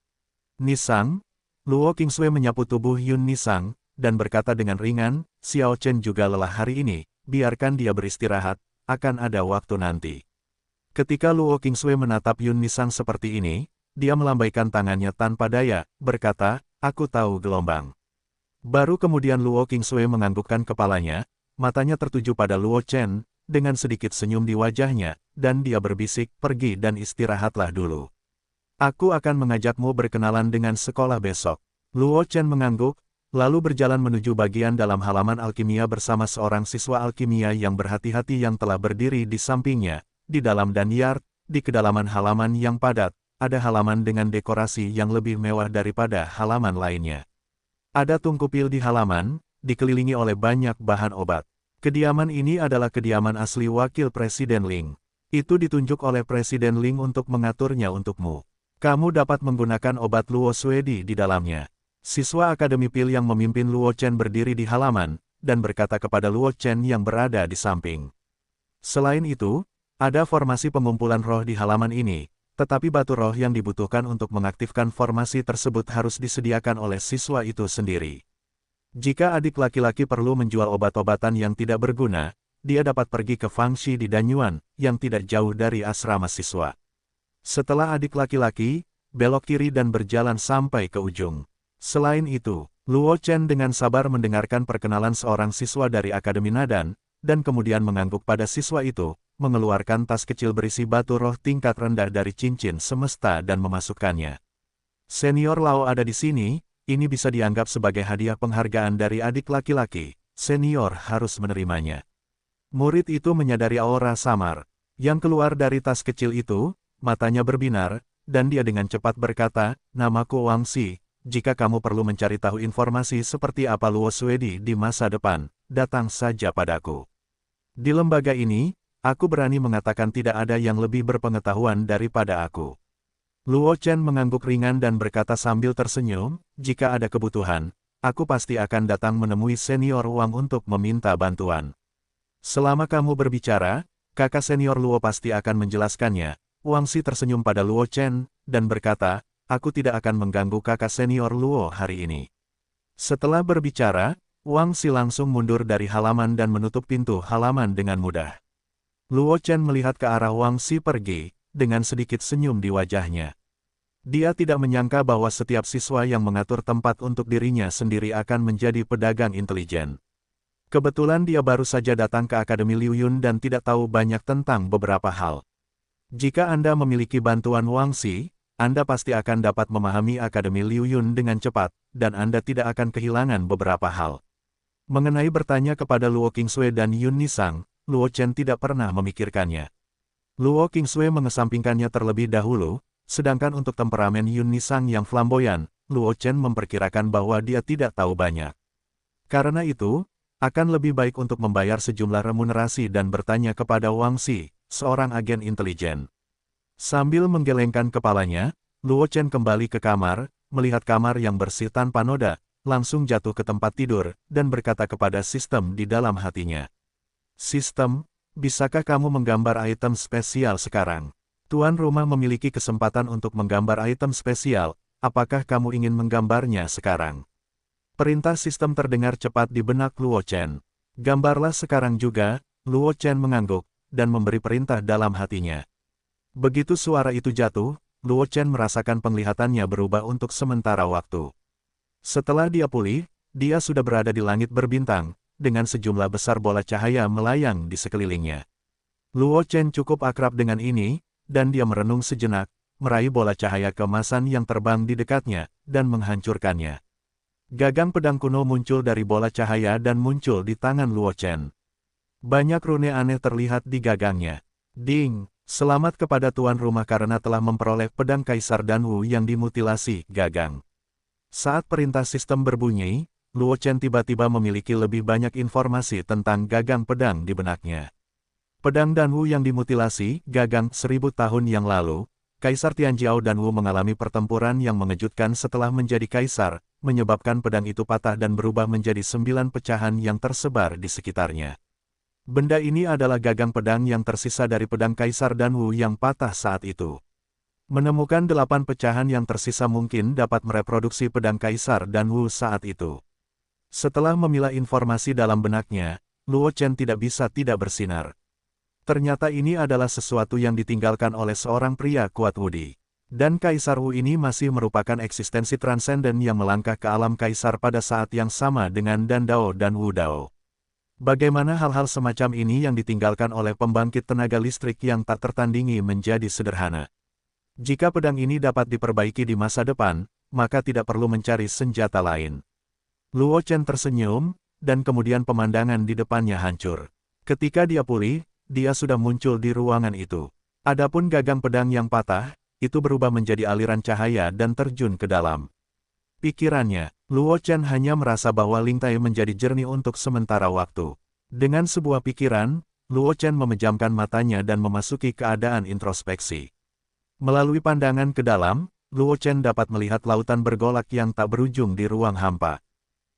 "Nisang?" Luo Qingsui menyapu tubuh Yun Nisang, dan berkata dengan ringan, "Xiao Chen juga lelah hari ini, biarkan dia beristirahat, akan ada waktu nanti." Ketika Luo Qingsui menatap Yun Nisang seperti ini, dia melambaikan tangannya tanpa daya, berkata, "Aku tahu gelombang." Baru kemudian Luo Qingsui menganggukkan kepalanya, matanya tertuju pada Luo Chen, dengan sedikit senyum di wajahnya, dan dia berbisik, "Pergi dan istirahatlah dulu. Aku akan mengajakmu berkenalan dengan sekolah besok." Luo Chen mengangguk, lalu berjalan menuju bagian dalam halaman alkimia bersama seorang siswa alkimia yang berhati-hati yang telah berdiri di sampingnya. Di dalam Danyard, di kedalaman halaman yang padat, ada halaman dengan dekorasi yang lebih mewah daripada halaman lainnya. Ada tungku pil di halaman, dikelilingi oleh banyak bahan obat. Kediaman ini adalah kediaman asli Wakil Presiden Ling. Itu ditunjuk oleh Presiden Ling untuk mengaturnya untukmu. Kamu dapat menggunakan obat Luo Suedi di dalamnya. Siswa Akademi Pil yang memimpin Luo Chen berdiri di halaman, dan berkata kepada Luo Chen yang berada di samping. Selain itu, ada formasi pengumpulan roh di halaman ini, tetapi batu roh yang dibutuhkan untuk mengaktifkan formasi tersebut harus disediakan oleh siswa itu sendiri. Jika adik laki-laki perlu menjual obat-obatan yang tidak berguna, dia dapat pergi ke Fangxi di Danyuan, yang tidak jauh dari asrama siswa. Setelah adik laki-laki, belok kiri dan berjalan sampai ke ujung. Selain itu, Luo Chen dengan sabar mendengarkan perkenalan seorang siswa dari Akademi Nadan, dan kemudian mengangguk pada siswa itu, mengeluarkan tas kecil berisi batu roh tingkat rendah dari cincin semesta dan memasukkannya. "Senior Lao ada di sini. Ini bisa dianggap sebagai hadiah penghargaan dari adik laki-laki. Senior harus menerimanya." Murid itu menyadari aura samar. Yang keluar dari tas kecil itu, matanya berbinar, dan dia dengan cepat berkata, "Namaku Wang Xi, jika kamu perlu mencari tahu informasi seperti apa Luo Suedi di masa depan, datang saja padaku. Di lembaga ini, aku berani mengatakan tidak ada yang lebih berpengetahuan daripada aku." Luo Chen mengangguk ringan dan berkata sambil tersenyum, "Jika ada kebutuhan, aku pasti akan datang menemui senior Wang untuk meminta bantuan. Selama kamu berbicara, kakak senior Luo pasti akan menjelaskannya." Wang Xi tersenyum pada Luo Chen, dan berkata, "Aku tidak akan mengganggu kakak senior Luo hari ini." Setelah berbicara, Wang Xi langsung mundur dari halaman dan menutup pintu halaman dengan mudah. Luo Chen melihat ke arah Wang Xi pergi, dengan sedikit senyum di wajahnya. Dia tidak menyangka bahwa setiap siswa yang mengatur tempat untuk dirinya sendiri akan menjadi pedagang intelijen. Kebetulan dia baru saja datang ke Akademi Liu Yun dan tidak tahu banyak tentang beberapa hal. Jika Anda memiliki bantuan Wang Xi, Anda pasti akan dapat memahami Akademi Liu Yun dengan cepat, dan Anda tidak akan kehilangan beberapa hal. Mengenai bertanya kepada Luo Qingsui dan Yun Nisang, Luo Chen tidak pernah memikirkannya. Luo Qingsui mengesampingkannya terlebih dahulu, sedangkan untuk temperamen Yun Nisang yang flamboyan, Luo Chen memperkirakan bahwa dia tidak tahu banyak. Karena itu, akan lebih baik untuk membayar sejumlah remunerasi dan bertanya kepada Wang Xi, seorang agen intelijen. Sambil menggelengkan kepalanya, Luo Chen kembali ke kamar, melihat kamar yang bersih tanpa noda, langsung jatuh ke tempat tidur, dan berkata kepada sistem di dalam hatinya. "Sistem, bisakah kamu menggambar item spesial sekarang? Tuan rumah memiliki kesempatan untuk menggambar item spesial, apakah kamu ingin menggambarnya sekarang?" Perintah sistem terdengar cepat di benak Luo Chen. "Gambarlah sekarang juga," Luo Chen mengangguk, dan memberi perintah dalam hatinya. Begitu suara itu jatuh, Luo Chen merasakan penglihatannya berubah untuk sementara waktu. Setelah dia pulih, dia sudah berada di langit berbintang, dengan sejumlah besar bola cahaya melayang di sekelilingnya. Luo Chen cukup akrab dengan ini, dan dia merenung sejenak, meraih bola cahaya keemasan yang terbang di dekatnya, dan menghancurkannya. Gagang pedang kuno muncul dari bola cahaya dan muncul di tangan Luo Chen. Banyak rune aneh terlihat di gagangnya. "Ding, selamat kepada tuan rumah karena telah memperoleh pedang Kaisar Danwu yang dimutilasi, gagang." Saat perintah sistem berbunyi, Luo Chen tiba-tiba memiliki lebih banyak informasi tentang gagang pedang di benaknya. Pedang Danwu yang dimutilasi, gagang 1000 tahun yang lalu, Kaisar Tianjiao Danwu mengalami pertempuran yang mengejutkan setelah menjadi kaisar, menyebabkan pedang itu patah dan berubah menjadi 9 pecahan yang tersebar di sekitarnya. Benda ini adalah gagang pedang yang tersisa dari pedang Kaisar Danwu yang patah saat itu. Menemukan 8 pecahan yang tersisa mungkin dapat mereproduksi pedang Kaisar Danwu saat itu. Setelah memilah informasi dalam benaknya, Luo Chen tidak bisa tidak bersinar. Ternyata ini adalah sesuatu yang ditinggalkan oleh seorang pria kuat Wudi. Dan Kaisar Wu ini masih merupakan eksistensi transenden yang melangkah ke alam Kaisar pada saat yang sama dengan Dan Dao dan Wu Dao. Bagaimana hal-hal semacam ini yang ditinggalkan oleh pembangkit tenaga listrik yang tak tertandingi menjadi sederhana. Jika pedang ini dapat diperbaiki di masa depan, maka tidak perlu mencari senjata lain. Luo Chen tersenyum, dan kemudian pemandangan di depannya hancur. Ketika dia pulih, dia sudah muncul di ruangan itu. Adapun gagang pedang yang patah, itu berubah menjadi aliran cahaya dan terjun ke dalam. Pikirannya, Luo Chen hanya merasa bahwa Lingtai menjadi jernih untuk sementara waktu. Dengan sebuah pikiran, Luo Chen memejamkan matanya dan memasuki keadaan introspeksi. Melalui pandangan ke dalam, Luo Chen dapat melihat lautan bergolak yang tak berujung di ruang hampa.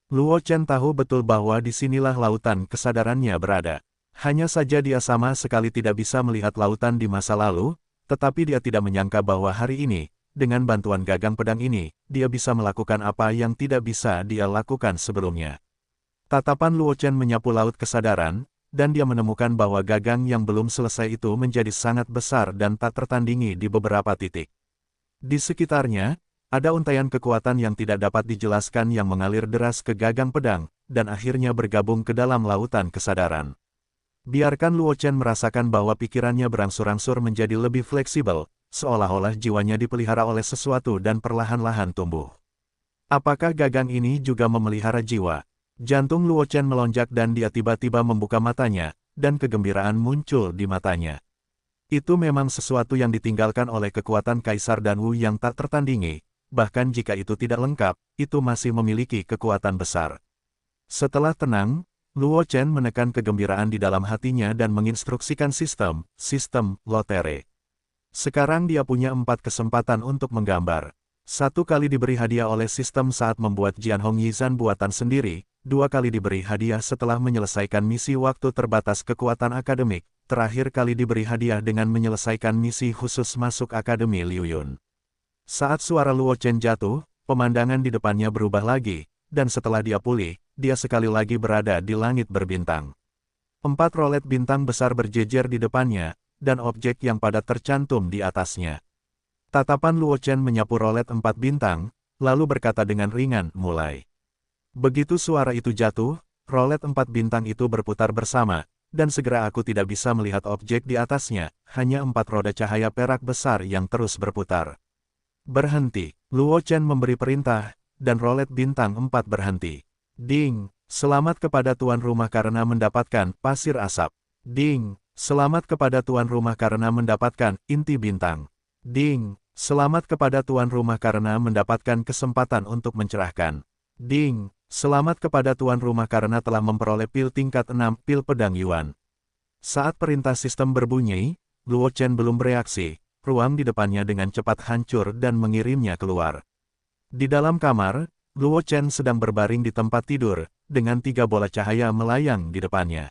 Luo Chen tahu betul bahwa disinilah lautan kesadarannya berada. Hanya saja dia sama sekali tidak bisa melihat lautan di masa lalu, tetapi dia tidak menyangka bahwa hari ini, dengan bantuan gagang pedang ini, dia bisa melakukan apa yang tidak bisa dia lakukan sebelumnya. Tatapan Luo Chen menyapu laut kesadaran, dan dia menemukan bahwa gagang yang belum selesai itu menjadi sangat besar dan tak tertandingi di beberapa titik. Di sekitarnya, ada untaian kekuatan yang tidak dapat dijelaskan yang mengalir deras ke gagang pedang, dan akhirnya bergabung ke dalam lautan kesadaran. Biarkan Luo Chen merasakan bahwa pikirannya berangsur-angsur menjadi lebih fleksibel, seolah-olah jiwanya dipelihara oleh sesuatu dan perlahan-lahan tumbuh. Apakah gagang ini juga memelihara jiwa? Jantung Luo Chen melonjak dan dia tiba-tiba membuka matanya, dan kegembiraan muncul di matanya. Itu memang sesuatu yang ditinggalkan oleh kekuatan Kaisar Danwu yang tak tertandingi, bahkan jika itu tidak lengkap, itu masih memiliki kekuatan besar. Setelah tenang, Luo Chen menekan kegembiraan di dalam hatinya dan menginstruksikan sistem lotere. Sekarang dia punya 4 kesempatan untuk menggambar. 1 kali diberi hadiah oleh sistem saat membuat Jianhong Yizan buatan sendiri, 2 kali diberi hadiah setelah menyelesaikan misi waktu terbatas kekuatan akademik, terakhir kali diberi hadiah dengan menyelesaikan misi khusus masuk Akademi Liu Yun. Saat suara Luo Chen jatuh, pemandangan di depannya berubah lagi, dan setelah dia pulih, dia sekali lagi berada di langit berbintang. 4 rolet bintang besar berjejer di depannya, dan objek yang padat tercantum di atasnya. Tatapan Luo Chen menyapu rolet 4 bintang, lalu berkata dengan ringan, mulai. Begitu suara itu jatuh, rolet 4 bintang itu berputar bersama, dan segera aku tidak bisa melihat objek di atasnya, hanya 4 roda cahaya perak besar yang terus berputar. Berhenti, Luo Chen memberi perintah, dan rolet bintang 4 berhenti. Ding, selamat kepada tuan rumah karena mendapatkan pasir asap. Ding, selamat kepada tuan rumah karena mendapatkan inti bintang. Ding, selamat kepada tuan rumah karena mendapatkan kesempatan untuk mencerahkan. Ding, selamat kepada tuan rumah karena telah memperoleh pil tingkat 6 pil pedang Yuan. Saat perintah sistem berbunyi, Luo Chen belum bereaksi, ruang di depannya dengan cepat hancur dan mengirimnya keluar. Di dalam kamar, Luo Chen sedang berbaring di tempat tidur, dengan 3 bola cahaya melayang di depannya.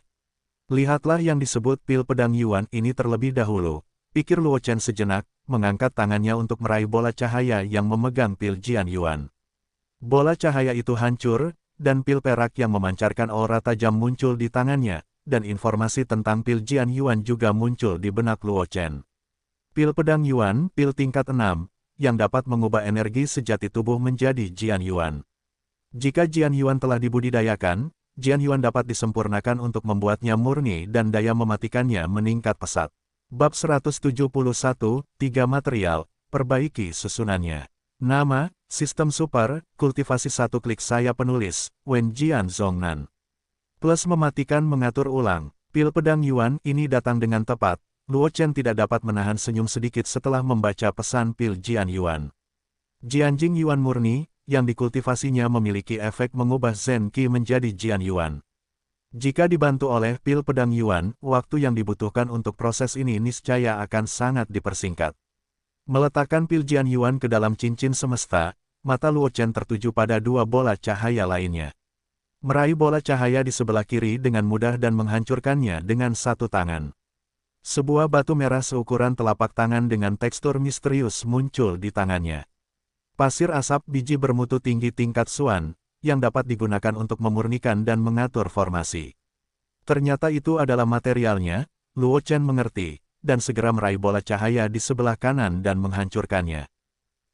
Lihatlah yang disebut pil pedang Yuan ini terlebih dahulu, pikir Luo Chen sejenak, mengangkat tangannya untuk meraih bola cahaya yang memegang pil Jian Yuan. Bola cahaya itu hancur, dan pil perak yang memancarkan aura tajam muncul di tangannya, dan informasi tentang pil Jian Yuan juga muncul di benak Luo Chen. Pil pedang Yuan, pil tingkat 6, yang dapat mengubah energi sejati tubuh menjadi Jian Yuan. Jika Jian Yuan telah dibudidayakan, Jian Yuan dapat disempurnakan untuk membuatnya murni dan daya mematikannya meningkat pesat. Bab 171, 3 material, perbaiki susunannya. Nama, Sistem Super, Kultivasi 1 klik saya penulis, Wen Jian Zhongnan. Plus mematikan mengatur ulang, pil pedang Yuan ini datang dengan tepat, Luo Chen tidak dapat menahan senyum sedikit setelah membaca pesan pil Jian Yuan. Jianjing Yuan murni, yang dikultivasinya memiliki efek mengubah Zen Qi menjadi Jian Yuan. Jika dibantu oleh pil pedang Yuan, waktu yang dibutuhkan untuk proses ini niscaya akan sangat dipersingkat. Meletakkan pil Jian Yuan ke dalam cincin semesta, mata Luo Chen tertuju pada 2 bola cahaya lainnya. Meraih bola cahaya di sebelah kiri dengan mudah dan menghancurkannya dengan 1 tangan. Sebuah batu merah seukuran telapak tangan dengan tekstur misterius muncul di tangannya. Pasir asap biji bermutu tinggi tingkat Xuan, yang dapat digunakan untuk memurnikan dan mengatur formasi. Ternyata itu adalah materialnya, Luo Chen mengerti, dan segera meraih bola cahaya di sebelah kanan dan menghancurkannya.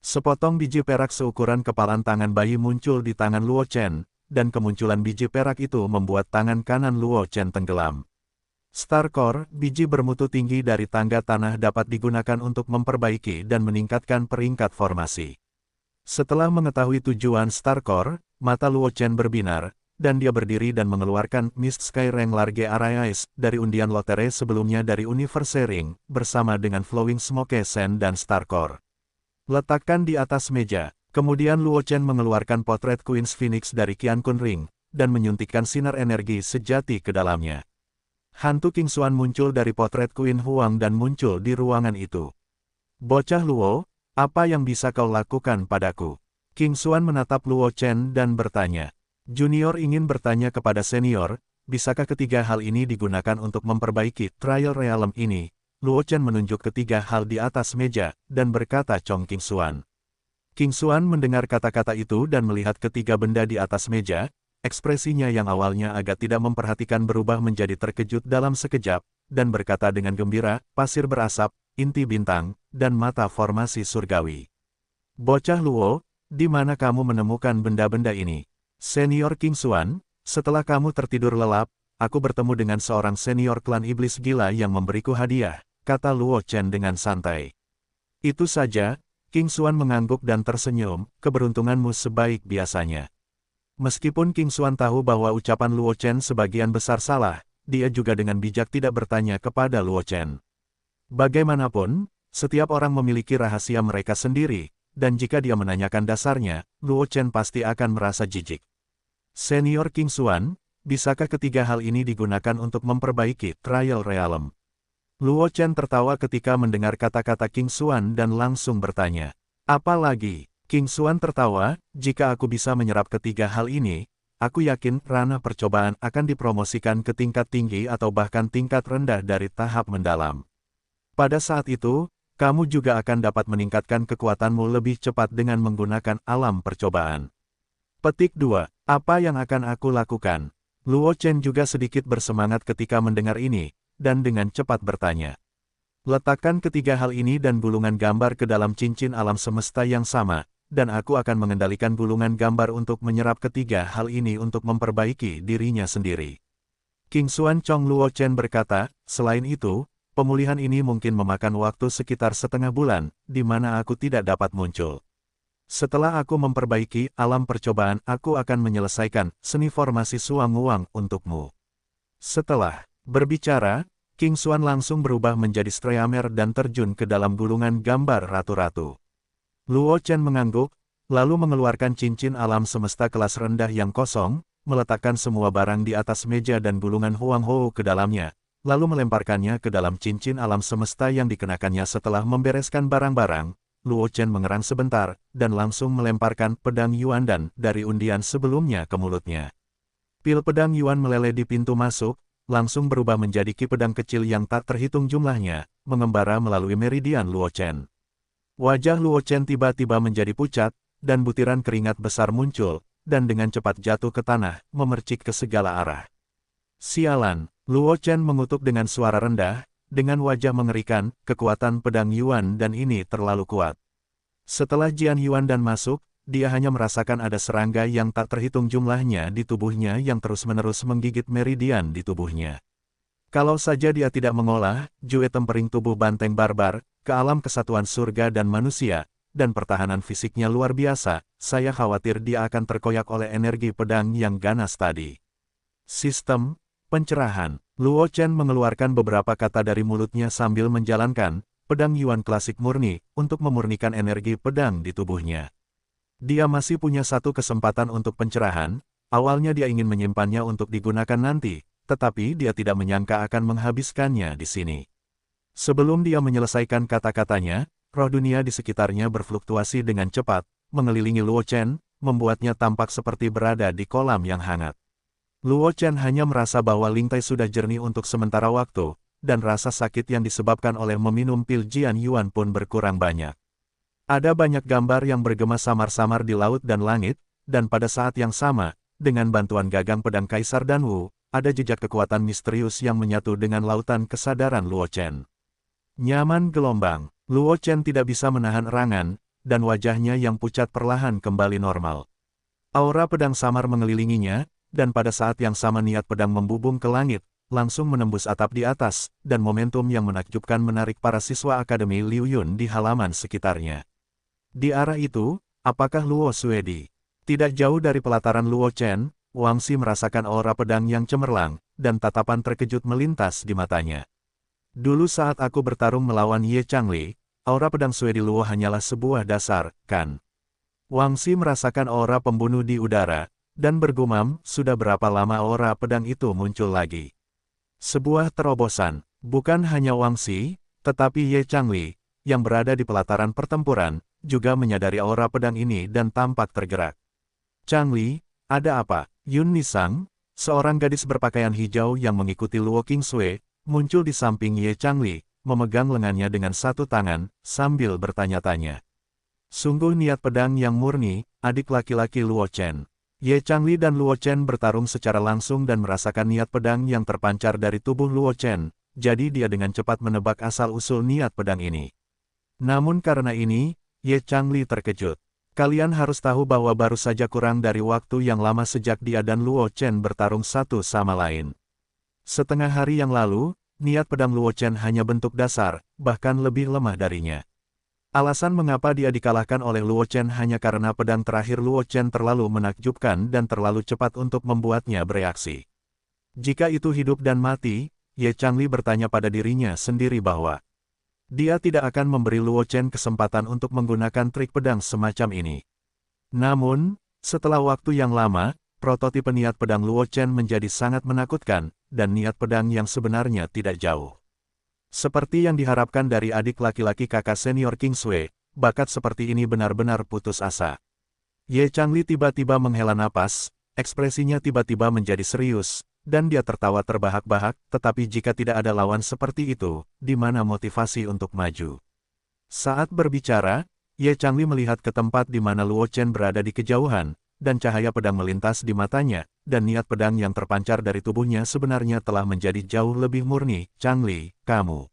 Sepotong biji perak seukuran kepalan tangan bayi muncul di tangan Luo Chen, dan kemunculan biji perak itu membuat tangan kanan Luo Chen tenggelam. Star Core, biji bermutu tinggi dari tangga tanah dapat digunakan untuk memperbaiki dan meningkatkan peringkat formasi. Setelah mengetahui tujuan Star Core, mata Luo Chen berbinar, dan dia berdiri dan mengeluarkan Mist Sky Rank Large Arrays dari undian lotre sebelumnya dari Universe Ring, bersama dengan Flowing Smoke Sand dan Star Core. Letakkan di atas meja, kemudian Luo Chen mengeluarkan potret Queen's Phoenix dari Qiankun Ring, dan menyuntikkan sinar energi sejati ke dalamnya. Hantu King Xuan muncul dari potret Queen Huang dan muncul di ruangan itu. Bocah Luo, apa yang bisa kau lakukan padaku? King Xuan menatap Luo Chen dan bertanya. Junior ingin bertanya kepada senior, bisakah ketiga hal ini digunakan untuk memperbaiki trial realm ini? Luo Chen menunjuk ketiga hal di atas meja, dan berkata Chong King Xuan. King Xuan mendengar kata-kata itu dan melihat ketiga benda di atas meja, ekspresinya yang awalnya agak tidak memperhatikan berubah menjadi terkejut dalam sekejap, dan berkata dengan gembira, pasir berasap, inti bintang, dan mata formasi surgawi. Bocah Luo, di mana kamu menemukan benda-benda ini? Senior King Xuan, setelah kamu tertidur lelap, aku bertemu dengan seorang senior klan iblis gila yang memberiku hadiah, kata Luo Chen dengan santai. Itu saja, King Xuan mengangguk dan tersenyum, keberuntunganmu sebaik biasanya. Meskipun King Xuan tahu bahwa ucapan Luo Chen sebagian besar salah, dia juga dengan bijak tidak bertanya kepada Luo Chen. Bagaimanapun, setiap orang memiliki rahasia mereka sendiri, dan jika dia menanyakan dasarnya, Luo Chen pasti akan merasa jijik. Senior King Xuan, bisakah ketiga hal ini digunakan untuk memperbaiki Trial Realm? Luo Chen tertawa ketika mendengar kata-kata King Xuan dan langsung bertanya. Apa lagi? King Xuan tertawa, jika aku bisa menyerap ketiga hal ini, aku yakin ranah percobaan akan dipromosikan ke tingkat tinggi atau bahkan tingkat rendah dari tahap mendalam. Pada saat itu, kamu juga akan dapat meningkatkan kekuatanmu lebih cepat dengan menggunakan alam percobaan. Petik 2. Apa yang akan aku lakukan? Luo Chen juga sedikit bersemangat ketika mendengar ini, dan dengan cepat bertanya. Letakkan ketiga hal ini dan gulungan gambar ke dalam cincin alam semesta yang sama, dan aku akan mengendalikan gulungan gambar untuk menyerap ketiga hal ini untuk memperbaiki dirinya sendiri. King Xuan Chong Luo Chen berkata, selain itu, pemulihan ini mungkin memakan waktu sekitar setengah bulan, di mana aku tidak dapat muncul. Setelah aku memperbaiki alam percobaan, aku akan menyelesaikan seni formasi Suang-Wuang untukmu. Setelah berbicara, King Xuan langsung berubah menjadi Streamer dan terjun ke dalam gulungan gambar ratu-ratu. Luo Chen mengangguk, lalu mengeluarkan cincin alam semesta kelas rendah yang kosong, meletakkan semua barang di atas meja dan gulungan Huang Hou ke dalamnya, lalu melemparkannya ke dalam cincin alam semesta yang dikenakannya. Setelah membereskan barang-barang, Luo Chen mengerang sebentar, dan langsung melemparkan pedang Yuan Dan dari undian sebelumnya ke mulutnya. Pil pedang Yuan meleleh di pintu masuk, langsung berubah menjadi ki pedang kecil yang tak terhitung jumlahnya, mengembara melalui meridian Luo Chen. Wajah Luo Chen tiba-tiba menjadi pucat, dan butiran keringat besar muncul, dan dengan cepat jatuh ke tanah, memercik ke segala arah. Sialan, Luo Chen mengutuk dengan suara rendah, dengan wajah mengerikan, kekuatan pedang Yuan Dan ini terlalu kuat. Setelah Jian Yuan Dan masuk, dia hanya merasakan ada serangga yang tak terhitung jumlahnya di tubuhnya yang terus-menerus menggigit meridian di tubuhnya. Kalau saja dia tidak mengolah jue tempering tubuh banteng barbar ke alam kesatuan surga dan manusia, dan pertahanan fisiknya luar biasa, saya khawatir dia akan terkoyak oleh energi pedang yang ganas tadi. Sistem pencerahan. Luo Chen mengeluarkan beberapa kata dari mulutnya sambil menjalankan pedang Yuan klasik murni untuk memurnikan energi pedang di tubuhnya. Dia masih punya satu kesempatan untuk pencerahan. Awalnya dia ingin menyimpannya untuk digunakan nanti, tetapi dia tidak menyangka akan menghabiskannya di sini. Sebelum dia menyelesaikan kata-katanya, roh dunia di sekitarnya berfluktuasi dengan cepat, mengelilingi Luo Chen, membuatnya tampak seperti berada di kolam yang hangat. Luo Chen hanya merasa bahwa lintai sudah jernih untuk sementara waktu, dan rasa sakit yang disebabkan oleh meminum pil Jian Yuan pun berkurang banyak. Ada banyak gambar yang bergema samar-samar di laut dan langit, dan pada saat yang sama, dengan bantuan gagang pedang Kaisar Danwu, ada jejak kekuatan misterius yang menyatu dengan lautan kesadaran Luo Chen. Nyaman gelombang, Luo Chen tidak bisa menahan erangan, dan wajahnya yang pucat perlahan kembali normal. Aura pedang samar mengelilinginya, dan pada saat yang sama niat pedang membubung ke langit, langsung menembus atap di atas, dan momentum yang menakjubkan menarik para siswa Akademi Liu Yun di halaman sekitarnya. Di arah itu, apakah Luo Suedi? Tidak jauh dari pelataran Luo Chen, Wang Xi merasakan aura pedang yang cemerlang, dan tatapan terkejut melintas di matanya. Dulu saat aku bertarung melawan Ye Changli, aura pedang Suedi Luo hanyalah sebuah dasar, kan? Wang Xi merasakan aura pembunuh di udara, dan bergumam, sudah berapa lama aura pedang itu muncul lagi. Sebuah terobosan, bukan hanya Wang Xi, tetapi Ye Changli, yang berada di pelataran pertempuran, juga menyadari aura pedang ini dan tampak tergerak. Changli, ada apa? Yun Nisang, seorang gadis berpakaian hijau yang mengikuti Luo Qingsui, muncul di samping Ye Changli, memegang lengannya dengan satu tangan, sambil bertanya-tanya. Sungguh niat pedang yang murni, adik laki-laki Luo Chen. Ye Changli dan Luo Chen bertarung secara langsung dan merasakan niat pedang yang terpancar dari tubuh Luo Chen, jadi dia dengan cepat menebak asal-usul niat pedang ini. Namun karena ini, Ye Changli terkejut. Kalian harus tahu bahwa baru saja kurang dari waktu yang lama sejak dia dan Luo Chen bertarung satu sama lain. Setengah hari yang lalu, niat pedang Luo Chen hanya bentuk dasar, bahkan lebih lemah darinya. Alasan mengapa dia dikalahkan oleh Luo Chen hanya karena pedang terakhir Luo Chen terlalu menakjubkan dan terlalu cepat untuk membuatnya bereaksi. Jika itu hidup dan mati, Ye Changli bertanya pada dirinya sendiri bahwa Dia tidak akan memberi Luo Chen kesempatan untuk menggunakan trik pedang semacam ini. Namun, setelah waktu yang lama, prototipe niat pedang Luo Chen menjadi sangat menakutkan, dan niat pedang yang sebenarnya tidak jauh. Seperti yang diharapkan dari adik laki-laki kakak senior Kingsway, bakat seperti ini benar-benar putus asa. Ye Changli tiba-tiba menghela napas, ekspresinya tiba-tiba menjadi serius, dan dia tertawa terbahak-bahak, tetapi jika tidak ada lawan seperti itu, di mana motivasi untuk maju? Saat berbicara, Ye Changli melihat ke tempat di mana Luo Chen berada di kejauhan, dan cahaya pedang melintas di matanya, dan niat pedang yang terpancar dari tubuhnya sebenarnya telah menjadi jauh lebih murni. Changli, kamu.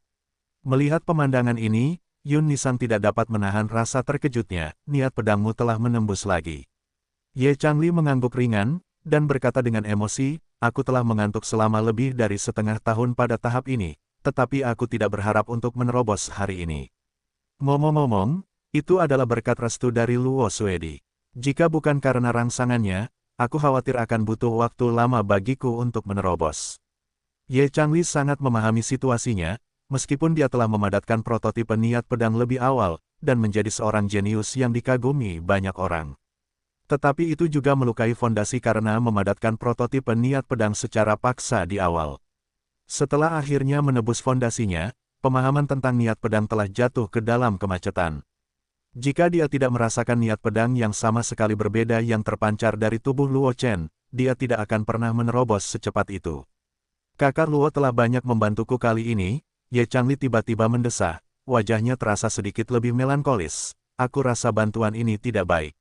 Melihat pemandangan ini, Yun Nisang tidak dapat menahan rasa terkejutnya, niat pedangmu telah menembus lagi. Ye Changli mengangguk ringan, dan berkata dengan emosi, aku telah mengantuk selama lebih dari setengah tahun pada tahap ini, tetapi aku tidak berharap untuk menerobos hari ini. Ngomong-ngomong, itu adalah berkat restu dari Luo Suedi. Jika bukan karena rangsangannya, aku khawatir akan butuh waktu lama bagiku untuk menerobos. Ye Changli sangat memahami situasinya, meskipun dia telah memadatkan prototipe niat pedang lebih awal, dan menjadi seorang jenius yang dikagumi banyak orang. Tetapi itu juga melukai fondasi karena memadatkan prototipe niat pedang secara paksa di awal. Setelah akhirnya menebus fondasinya, pemahaman tentang niat pedang telah jatuh ke dalam kemacetan. Jika dia tidak merasakan niat pedang yang sama sekali berbeda yang terpancar dari tubuh Luo Chen, dia tidak akan pernah menerobos secepat itu. Kakak Luo telah banyak membantuku kali ini. Ye Changli tiba-tiba mendesah, wajahnya terasa sedikit lebih melankolis. Aku rasa bantuan ini tidak baik.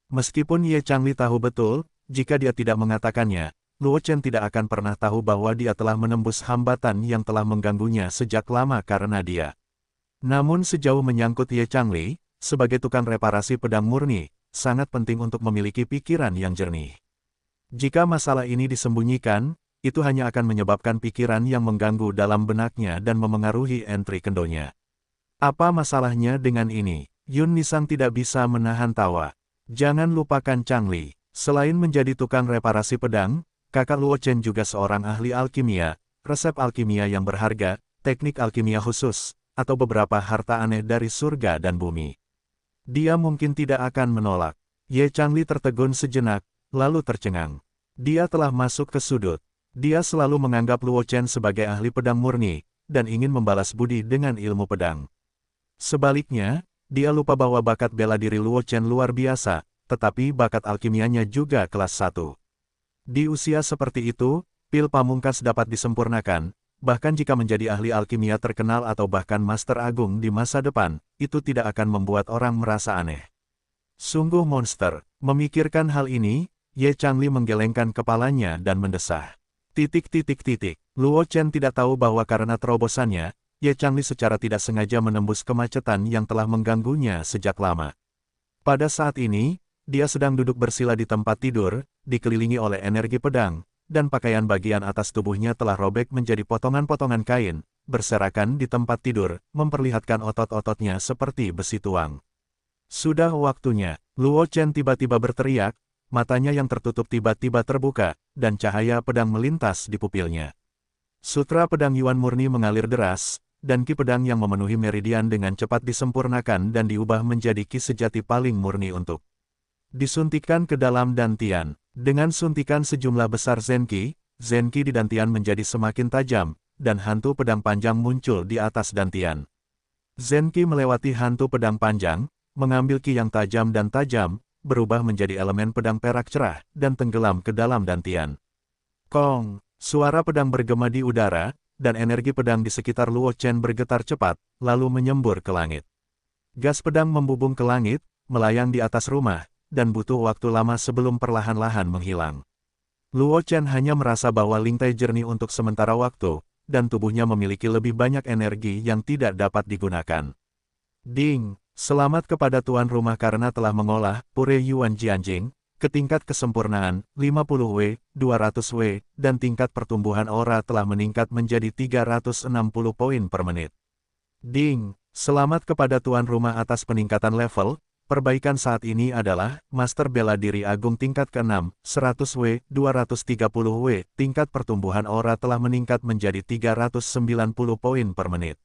Meskipun Ye Changli tahu betul, jika dia tidak mengatakannya, Luo Chen tidak akan pernah tahu bahwa dia telah menembus hambatan yang telah mengganggunya sejak lama karena dia. Namun sejauh menyangkut Ye Changli, sebagai tukang reparasi pedang murni, sangat penting untuk memiliki pikiran yang jernih. Jika masalah ini disembunyikan, itu hanya akan menyebabkan pikiran yang mengganggu dalam benaknya dan memengaruhi entry kendonya. Apa masalahnya dengan ini? Yun Nisang tidak bisa menahan tawa. Jangan lupakan Changli. Selain menjadi tukang reparasi pedang, kakak Luo Chen juga seorang ahli alkimia, resep alkimia yang berharga, teknik alkimia khusus, atau beberapa harta aneh dari surga dan bumi. Dia mungkin tidak akan menolak. Ye Changli tertegun sejenak, lalu tercengang. Dia telah masuk ke sudut. Dia selalu menganggap Luo Chen sebagai ahli pedang murni, dan ingin membalas budi dengan ilmu pedang. Sebaliknya, dia lupa bahwa bakat bela diri Luo Chen luar biasa, tetapi bakat alkimianya juga kelas 1. Di usia seperti itu, pil pamungkas dapat disempurnakan, bahkan jika menjadi ahli alkimia terkenal atau bahkan master agung di masa depan, itu tidak akan membuat orang merasa aneh. Sungguh monster. Memikirkan hal ini, Ye Changli menggelengkan kepalanya dan mendesah. Luo Chen tidak tahu bahwa karena terobosannya, Ye Changli secara tidak sengaja menembus kemacetan yang telah mengganggunya sejak lama. Pada saat ini, dia sedang duduk bersila di tempat tidur, dikelilingi oleh energi pedang, dan pakaian bagian atas tubuhnya telah robek menjadi potongan-potongan kain, berserakan di tempat tidur, memperlihatkan otot-ototnya seperti besi tuang. Sudah waktunya, Luo Chen tiba-tiba berteriak, matanya yang tertutup tiba-tiba terbuka, dan cahaya pedang melintas di pupilnya. Sutra pedang Yuan murni mengalir deras, dan ki pedang yang memenuhi meridian dengan cepat disempurnakan dan diubah menjadi ki sejati paling murni untuk disuntikkan ke dalam dantian. Dengan suntikan sejumlah besar Zenki di dantian menjadi semakin tajam, dan hantu pedang panjang muncul di atas dantian. Zenki melewati hantu pedang panjang, mengambil ki yang tajam dan tajam, berubah menjadi elemen pedang perak cerah, dan tenggelam ke dalam dantian. Kong, suara pedang bergema di udara, dan energi pedang di sekitar Luo Chen bergetar cepat, lalu menyembur ke langit. Gas pedang membubung ke langit, melayang di atas rumah, dan butuh waktu lama sebelum perlahan-lahan menghilang. Luo Chen hanya merasa bahwa lintai jernih untuk sementara waktu, dan tubuhnya memiliki lebih banyak energi yang tidak dapat digunakan. Ding! Selamat kepada tuan rumah karena telah mengolah pure Yuan Jianjing ke tingkat kesempurnaan 50W, 200W, dan tingkat pertumbuhan aura telah meningkat menjadi 360 poin per menit. Ding! Selamat kepada tuan rumah atas peningkatan level. Perbaikan saat ini adalah Master Bela Diri Agung tingkat ke-6, 100W, 230W, tingkat pertumbuhan aura telah meningkat menjadi 390 poin per menit.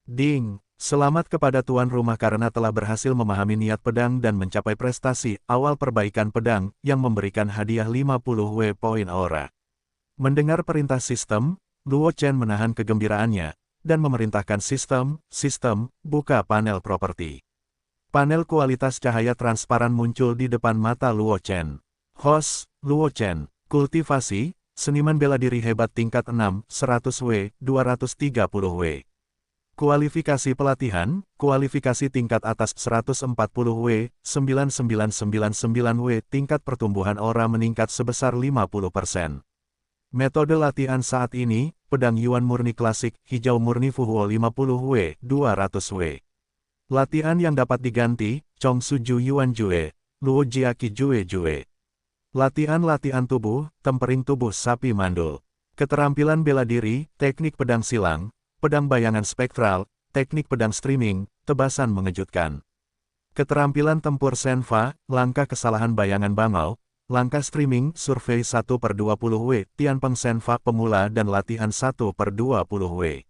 Ding! Selamat kepada tuan rumah karena telah berhasil memahami niat pedang dan mencapai prestasi awal perbaikan pedang yang memberikan hadiah 50W poin aura. Mendengar perintah sistem, Luo Chen menahan kegembiraannya dan memerintahkan sistem, buka panel properti. Panel kualitas cahaya transparan muncul di depan mata Luo Chen. Host, Luo Chen, kultivasi, seniman bela diri hebat tingkat 6, 100W, 230W. Kualifikasi pelatihan, kualifikasi tingkat atas 140W, 9999W, tingkat pertumbuhan aura meningkat sebesar 50%. Metode latihan saat ini, pedang Yuan murni klasik, hijau murni Fuhuo 50W, 200W. Latihan yang dapat diganti, Chong Suju Yuan Jue, Luo Jiaki Jue Jue. Latihan-latihan tubuh, tempering tubuh sapi mandul. Keterampilan bela diri, teknik pedang silang, pedang bayangan spektral, teknik pedang streaming, tebasan mengejutkan. Keterampilan tempur senfa, langkah kesalahan bayangan bangau, langkah streaming, survei 1/20W, Tianpeng senfa pemula dan latihan 1/20W.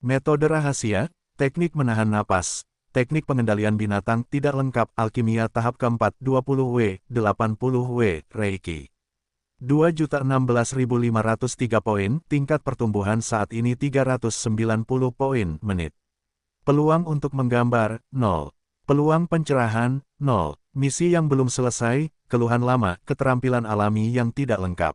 Metode rahasia, teknik menahan napas, teknik pengendalian binatang tidak lengkap, alkimia tahap keempat 20W, 80W, Reiki. 2.016.503 poin, tingkat pertumbuhan saat ini 390 poin menit. Peluang untuk menggambar, 0. Peluang pencerahan, 0. Misi yang belum selesai, keluhan lama, keterampilan alami yang tidak lengkap.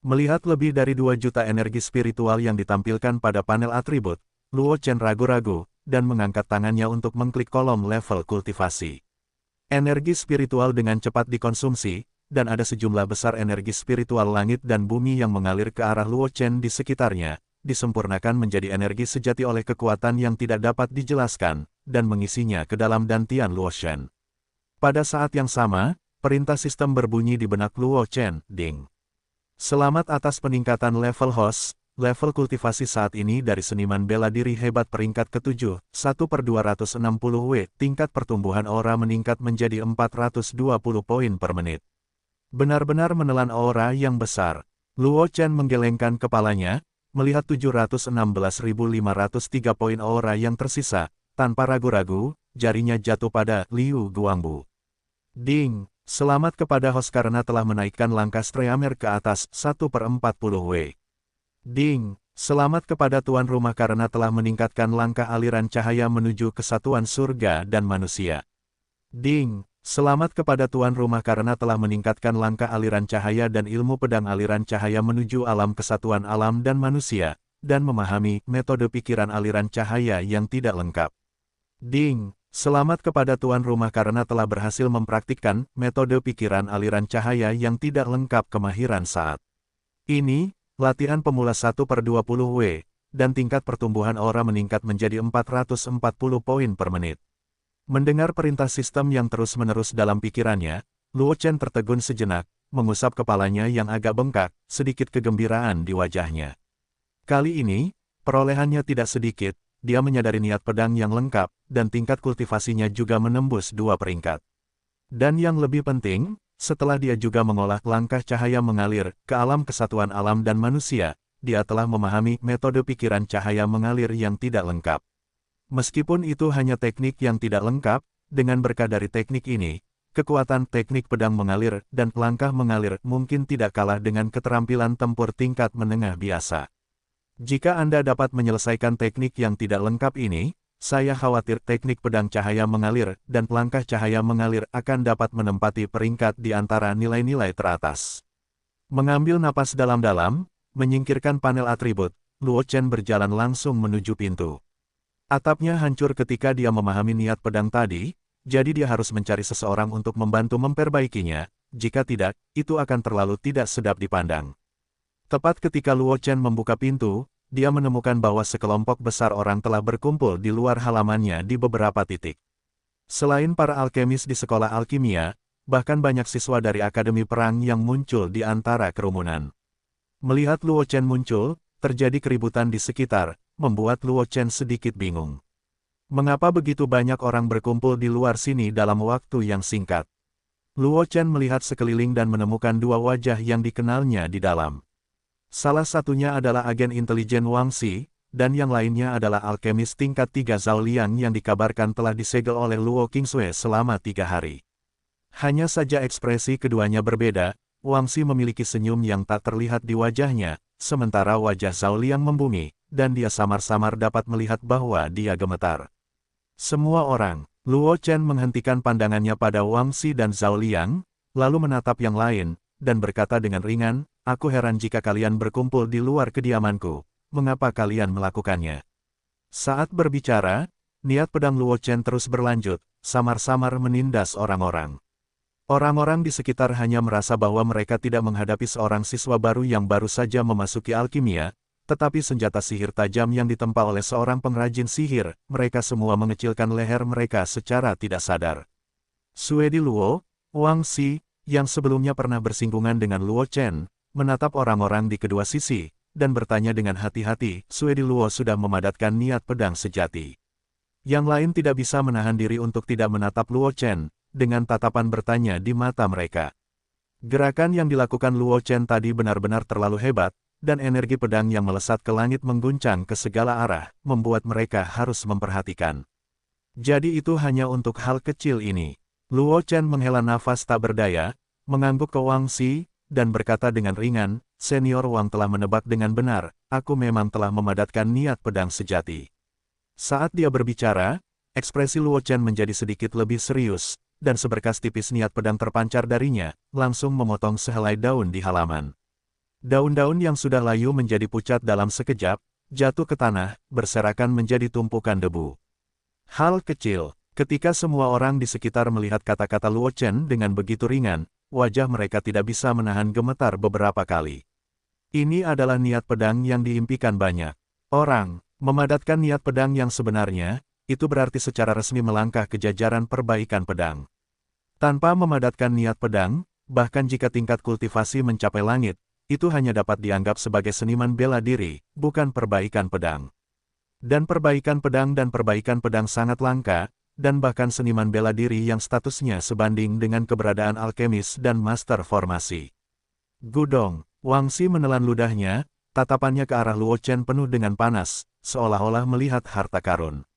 Melihat lebih dari 2 juta energi spiritual yang ditampilkan pada panel atribut, Luo Chen ragu-ragu, dan mengangkat tangannya untuk mengklik kolom level kultivasi. Energi spiritual dengan cepat dikonsumsi, dan ada sejumlah besar energi spiritual langit dan bumi yang mengalir ke arah Luo Chen di sekitarnya, disempurnakan menjadi energi sejati oleh kekuatan yang tidak dapat dijelaskan, dan mengisinya ke dalam dantian Luo Chen. Pada saat yang sama, perintah sistem berbunyi di benak Luo Chen, ding. Selamat atas peningkatan level host, level kultivasi saat ini dari seniman bela diri hebat peringkat ke-7, 1/260W, tingkat pertumbuhan aura meningkat menjadi 420 poin per menit. Benar-benar menelan aura yang besar. Luo Chen menggelengkan kepalanya, melihat 716.503 poin aura yang tersisa, tanpa ragu-ragu, jarinya jatuh pada Liu Guangbu. Ding! Selamat kepada host karena telah menaikkan langkah streamer ke atas 1/40W. Ding! Selamat kepada tuan rumah karena telah meningkatkan langkah aliran cahaya menuju kesatuan surga dan manusia. Ding! Selamat kepada tuan rumah karena telah meningkatkan langkah aliran cahaya dan ilmu pedang aliran cahaya menuju alam kesatuan alam dan manusia, dan memahami metode pikiran aliran cahaya yang tidak lengkap. Ding! Selamat kepada tuan rumah karena telah berhasil mempraktikkan metode pikiran aliran cahaya yang tidak lengkap kemahiran saat ini, latihan pemula 1/20W, dan tingkat pertumbuhan aura meningkat menjadi 440 poin per menit. Mendengar perintah sistem yang terus-menerus dalam pikirannya, Luo Chen tertegun sejenak, mengusap kepalanya yang agak bengkak, sedikit kegembiraan di wajahnya. Kali ini, perolehannya tidak sedikit, dia menyadari niat pedang yang lengkap, dan tingkat kultivasinya juga menembus 2 peringkat. Dan yang lebih penting, setelah dia juga mengolah langkah cahaya mengalir ke alam kesatuan alam dan manusia, dia telah memahami metode pikiran cahaya mengalir yang tidak lengkap. Meskipun itu hanya teknik yang tidak lengkap, dengan berkah dari teknik ini, kekuatan teknik pedang mengalir dan langkah mengalir mungkin tidak kalah dengan keterampilan tempur tingkat menengah biasa. Jika Anda dapat menyelesaikan teknik yang tidak lengkap ini, saya khawatir teknik pedang cahaya mengalir dan langkah cahaya mengalir akan dapat menempati peringkat di antara nilai-nilai teratas. Mengambil napas dalam-dalam, menyingkirkan panel atribut, Luo Chen berjalan langsung menuju pintu. Atapnya hancur ketika dia memahami niat pedang tadi, jadi dia harus mencari seseorang untuk membantu memperbaikinya, jika tidak, itu akan terlalu tidak sedap dipandang. Tepat ketika Luo Chen membuka pintu, dia menemukan bahwa sekelompok besar orang telah berkumpul di luar halamannya di beberapa titik. Selain para alkemis di sekolah alkimia, bahkan banyak siswa dari Akademi Perang yang muncul di antara kerumunan. Melihat Luo Chen muncul, terjadi keributan di sekitar, membuat Luo Chen sedikit bingung. Mengapa begitu banyak orang berkumpul di luar sini dalam waktu yang singkat? Luo Chen melihat sekeliling dan menemukan 2 wajah yang dikenalnya di dalam. Salah satunya adalah agen intelijen Wang Xi, dan yang lainnya adalah alkemis tingkat 3 Zhao Liang yang dikabarkan telah disegel oleh Luo Qingsui selama 3 hari. Hanya saja ekspresi keduanya berbeda, Wang Xi memiliki senyum yang tak terlihat di wajahnya, sementara wajah Zhao Liang membumi, dan dia samar-samar dapat melihat bahwa dia gemetar. Semua orang, Luo Chen menghentikan pandangannya pada Wang Xi dan Zhao Liang, lalu menatap yang lain, dan berkata dengan ringan, "Aku heran jika kalian berkumpul di luar kediamanku. Mengapa kalian melakukannya?" Saat berbicara, niat pedang Luo Chen terus berlanjut, samar-samar menindas orang-orang. Orang-orang di sekitar hanya merasa bahwa mereka tidak menghadapi seorang siswa baru yang baru saja memasuki alkimia, tetapi senjata sihir tajam yang ditempa oleh seorang pengrajin sihir, mereka semua mengecilkan leher mereka secara tidak sadar. Suedi Luo, Wang Xi, yang sebelumnya pernah bersinggungan dengan Luo Chen, menatap orang-orang di kedua sisi, dan bertanya dengan hati-hati, Suedi Luo sudah memadatkan niat pedang sejati. Yang lain tidak bisa menahan diri untuk tidak menatap Luo Chen, dengan tatapan bertanya di mata mereka. Gerakan yang dilakukan Luo Chen tadi benar-benar terlalu hebat, dan energi pedang yang melesat ke langit mengguncang ke segala arah, membuat mereka harus memperhatikan. Jadi itu hanya untuk hal kecil ini. Luo Chen menghela nafas tak berdaya, mengangguk ke Wang Xi, dan berkata dengan ringan, "Senior Wang telah menebak dengan benar, aku memang telah memadatkan niat pedang sejati." Saat dia berbicara, ekspresi Luo Chen menjadi sedikit lebih serius, dan seberkas tipis niat pedang terpancar darinya, langsung memotong sehelai daun di halaman. Daun-daun yang sudah layu menjadi pucat dalam sekejap, jatuh ke tanah, berserakan menjadi tumpukan debu. Hal kecil, ketika semua orang di sekitar melihat kata-kata Luo Chen dengan begitu ringan, wajah mereka tidak bisa menahan gemetar beberapa kali. Ini adalah niat pedang yang diimpikan banyak orang. Memadatkan niat pedang yang sebenarnya, itu berarti secara resmi melangkah ke jajaran perbaikan pedang. Tanpa memadatkan niat pedang, bahkan jika tingkat kultivasi mencapai langit, itu hanya dapat dianggap sebagai seniman bela diri, bukan perbaikan pedang. Dan perbaikan pedang sangat langka, dan bahkan seniman bela diri yang statusnya sebanding dengan keberadaan alkemis dan master formasi. Gudong, Wang Xi menelan ludahnya, tatapannya ke arah Luo Chen penuh dengan panas, seolah-olah melihat harta karun.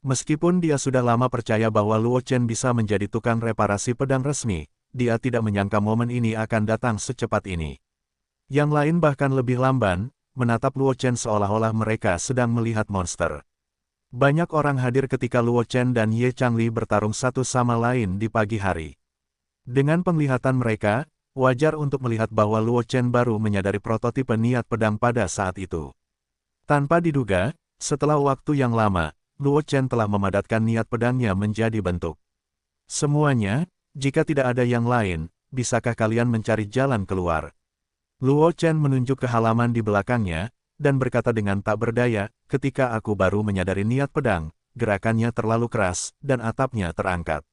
Meskipun dia sudah lama percaya bahwa Luo Chen bisa menjadi tukang reparasi pedang resmi, dia tidak menyangka momen ini akan datang secepat ini. Yang lain bahkan lebih lamban, menatap Luo Chen seolah-olah mereka sedang melihat monster. Banyak orang hadir ketika Luo Chen dan Ye Changli bertarung satu sama lain di pagi hari. Dengan penglihatan mereka, wajar untuk melihat bahwa Luo Chen baru menyadari prototipe niat pedang pada saat itu. Tanpa diduga, setelah waktu yang lama, Luo Chen telah memadatkan niat pedangnya menjadi bentuk. Semuanya, jika tidak ada yang lain, bisakah kalian mencari jalan keluar? Luo Chen menunjuk ke halaman di belakangnya, dan berkata dengan tak berdaya, ketika aku baru menyadari niat pedang, gerakannya terlalu keras, dan atapnya terangkat.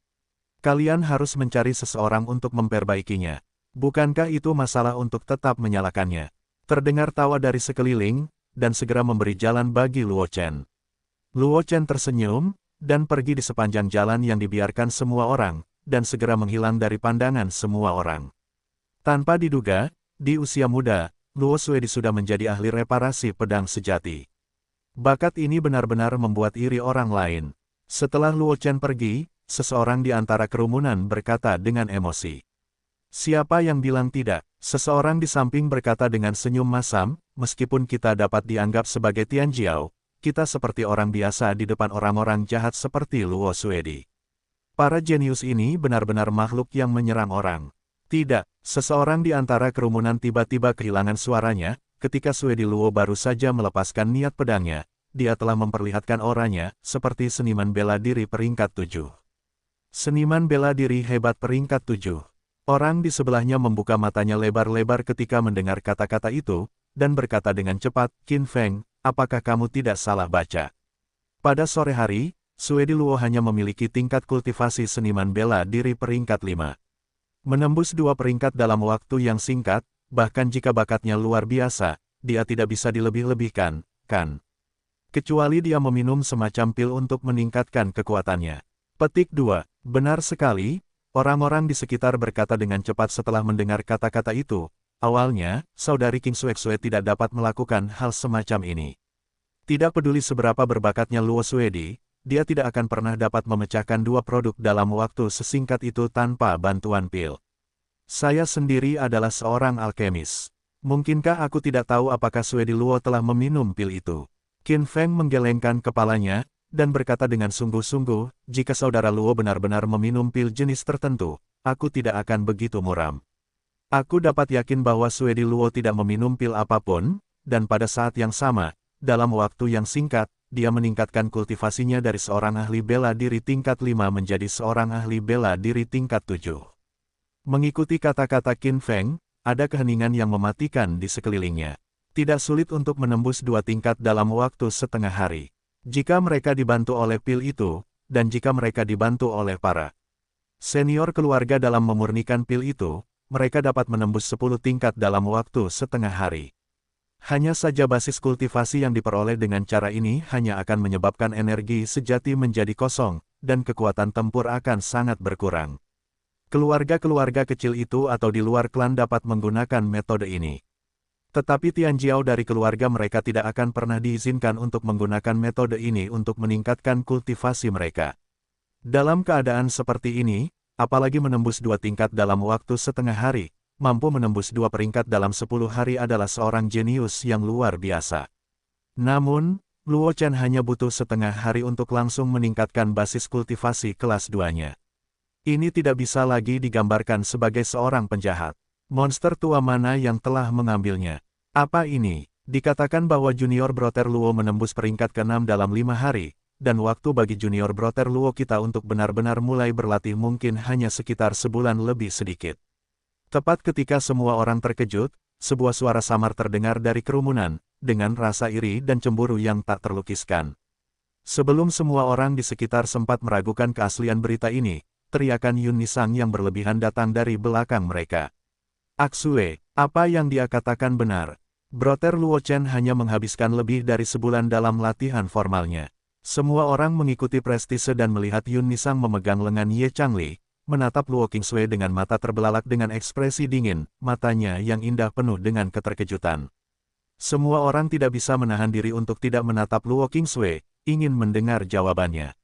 Kalian harus mencari seseorang untuk memperbaikinya. Bukankah itu masalah untuk tetap menyalakannya? Terdengar tawa dari sekeliling, dan segera memberi jalan bagi Luo Chen. Luo Chen tersenyum, dan pergi di sepanjang jalan yang dibiarkan semua orang, dan segera menghilang dari pandangan semua orang. Tanpa diduga, di usia muda, Luo Suedi sudah menjadi ahli reparasi pedang sejati. Bakat ini benar-benar membuat iri orang lain. Setelah Luo Chen pergi, seseorang di antara kerumunan berkata dengan emosi. Siapa yang bilang tidak? Seseorang di samping berkata dengan senyum masam, meskipun kita dapat dianggap sebagai Tianjiao, kita seperti orang biasa di depan orang-orang jahat seperti Luo Suedi. Para jenius ini benar-benar makhluk yang menyerang orang. Tidak, seseorang di antara kerumunan tiba-tiba kehilangan suaranya, ketika Suedi Luo baru saja melepaskan niat pedangnya, dia telah memperlihatkan auranya, seperti seniman bela diri peringkat 7. Seniman bela diri hebat peringkat 7. Orang di sebelahnya membuka matanya lebar-lebar ketika mendengar kata-kata itu, dan berkata dengan cepat, Qin Feng, apakah kamu tidak salah baca? Pada sore hari, Suedi Luo hanya memiliki tingkat kultivasi seniman bela diri peringkat 5. Menembus 2 peringkat dalam waktu yang singkat, bahkan jika bakatnya luar biasa, dia tidak bisa dilebih-lebihkan, kan? Kecuali dia meminum semacam pil untuk meningkatkan kekuatannya. Petik 2. Benar sekali. Orang-orang di sekitar berkata dengan cepat setelah mendengar kata-kata itu. Awalnya, saudari King Xuexue tidak dapat melakukan hal semacam ini. Tidak peduli seberapa berbakatnya Luo Suedi, dia tidak akan pernah dapat memecahkan dua produk dalam waktu sesingkat itu tanpa bantuan pil. Saya sendiri adalah seorang alkemis. Mungkinkah aku tidak tahu apakah Suedi Luo telah meminum pil itu? Qin Feng menggelengkan kepalanya, dan berkata dengan sungguh-sungguh, jika saudara Luo benar-benar meminum pil jenis tertentu, aku tidak akan begitu muram. Aku dapat yakin bahwa Suedi Luo tidak meminum pil apapun, dan pada saat yang sama, dalam waktu yang singkat, dia meningkatkan kultivasinya dari seorang ahli bela diri tingkat 5 menjadi seorang ahli bela diri tingkat 7. Mengikuti kata-kata Qin Feng, ada keheningan yang mematikan di sekelilingnya. Tidak sulit untuk menembus 2 tingkat dalam waktu setengah hari. Jika mereka dibantu oleh pil itu, dan jika mereka dibantu oleh para senior keluarga dalam memurnikan pil itu, mereka dapat menembus 10 tingkat dalam waktu setengah hari. Hanya saja basis kultivasi yang diperoleh dengan cara ini hanya akan menyebabkan energi sejati menjadi kosong, dan kekuatan tempur akan sangat berkurang. Keluarga-keluarga kecil itu atau di luar klan dapat menggunakan metode ini. Tetapi Tianjiao dari keluarga mereka tidak akan pernah diizinkan untuk menggunakan metode ini untuk meningkatkan kultivasi mereka. Dalam keadaan seperti ini, apalagi menembus 2 tingkat dalam waktu setengah hari, mampu menembus 2 peringkat dalam 10 hari adalah seorang jenius yang luar biasa. Namun, Luo Chen hanya butuh setengah hari untuk langsung meningkatkan basis kultivasi kelas 2-nya. Ini tidak bisa lagi digambarkan sebagai seorang penjahat. Monster tua mana yang telah mengambilnya? Apa ini? Dikatakan bahwa junior Brother Luo menembus peringkat ke-6 dalam 5 hari, dan waktu bagi junior Brother Luo kita untuk benar-benar mulai berlatih mungkin hanya sekitar sebulan lebih sedikit. Tepat ketika semua orang terkejut, sebuah suara samar terdengar dari kerumunan, dengan rasa iri dan cemburu yang tak terlukiskan. Sebelum semua orang di sekitar sempat meragukan keaslian berita ini, teriakan Yun Nisang yang berlebihan datang dari belakang mereka. Aksue, apa yang dia katakan benar. Brother Luo Chen hanya menghabiskan lebih dari sebulan dalam latihan formalnya. Semua orang mengikuti prestise dan melihat Yun Nisang memegang lengan Ye Changli, menatap Luo Qingsui dengan mata terbelalak dengan ekspresi dingin, matanya yang indah penuh dengan keterkejutan. Semua orang tidak bisa menahan diri untuk tidak menatap Luo Qingsui, ingin mendengar jawabannya.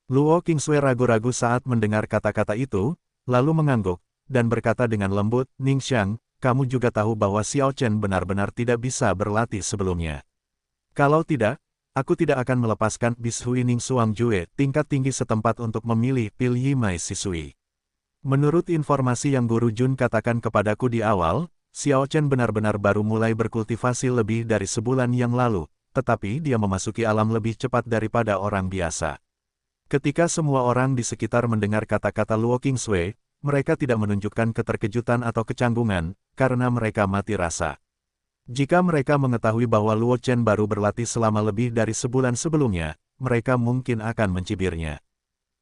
Luo Qingsui ragu-ragu saat mendengar kata-kata itu, lalu mengangguk, dan berkata dengan lembut, Ningxiang, kamu juga tahu bahwa Xiao Chen benar-benar tidak bisa berlatih sebelumnya. Kalau tidak, aku tidak akan melepaskan Bishui Ning Suang Jue tingkat tinggi setempat untuk memilih pil Yimai Sisui. Menurut informasi yang Guru Jun katakan kepadaku di awal, Xiao Chen benar-benar baru mulai berkultivasi lebih dari sebulan yang lalu, tetapi dia memasuki alam lebih cepat daripada orang biasa. Ketika semua orang di sekitar mendengar kata-kata Luo Qingsui, mereka tidak menunjukkan keterkejutan atau kecanggungan, karena mereka mati rasa. Jika mereka mengetahui bahwa Luo Chen baru berlatih selama lebih dari sebulan sebelumnya, mereka mungkin akan mencibirnya.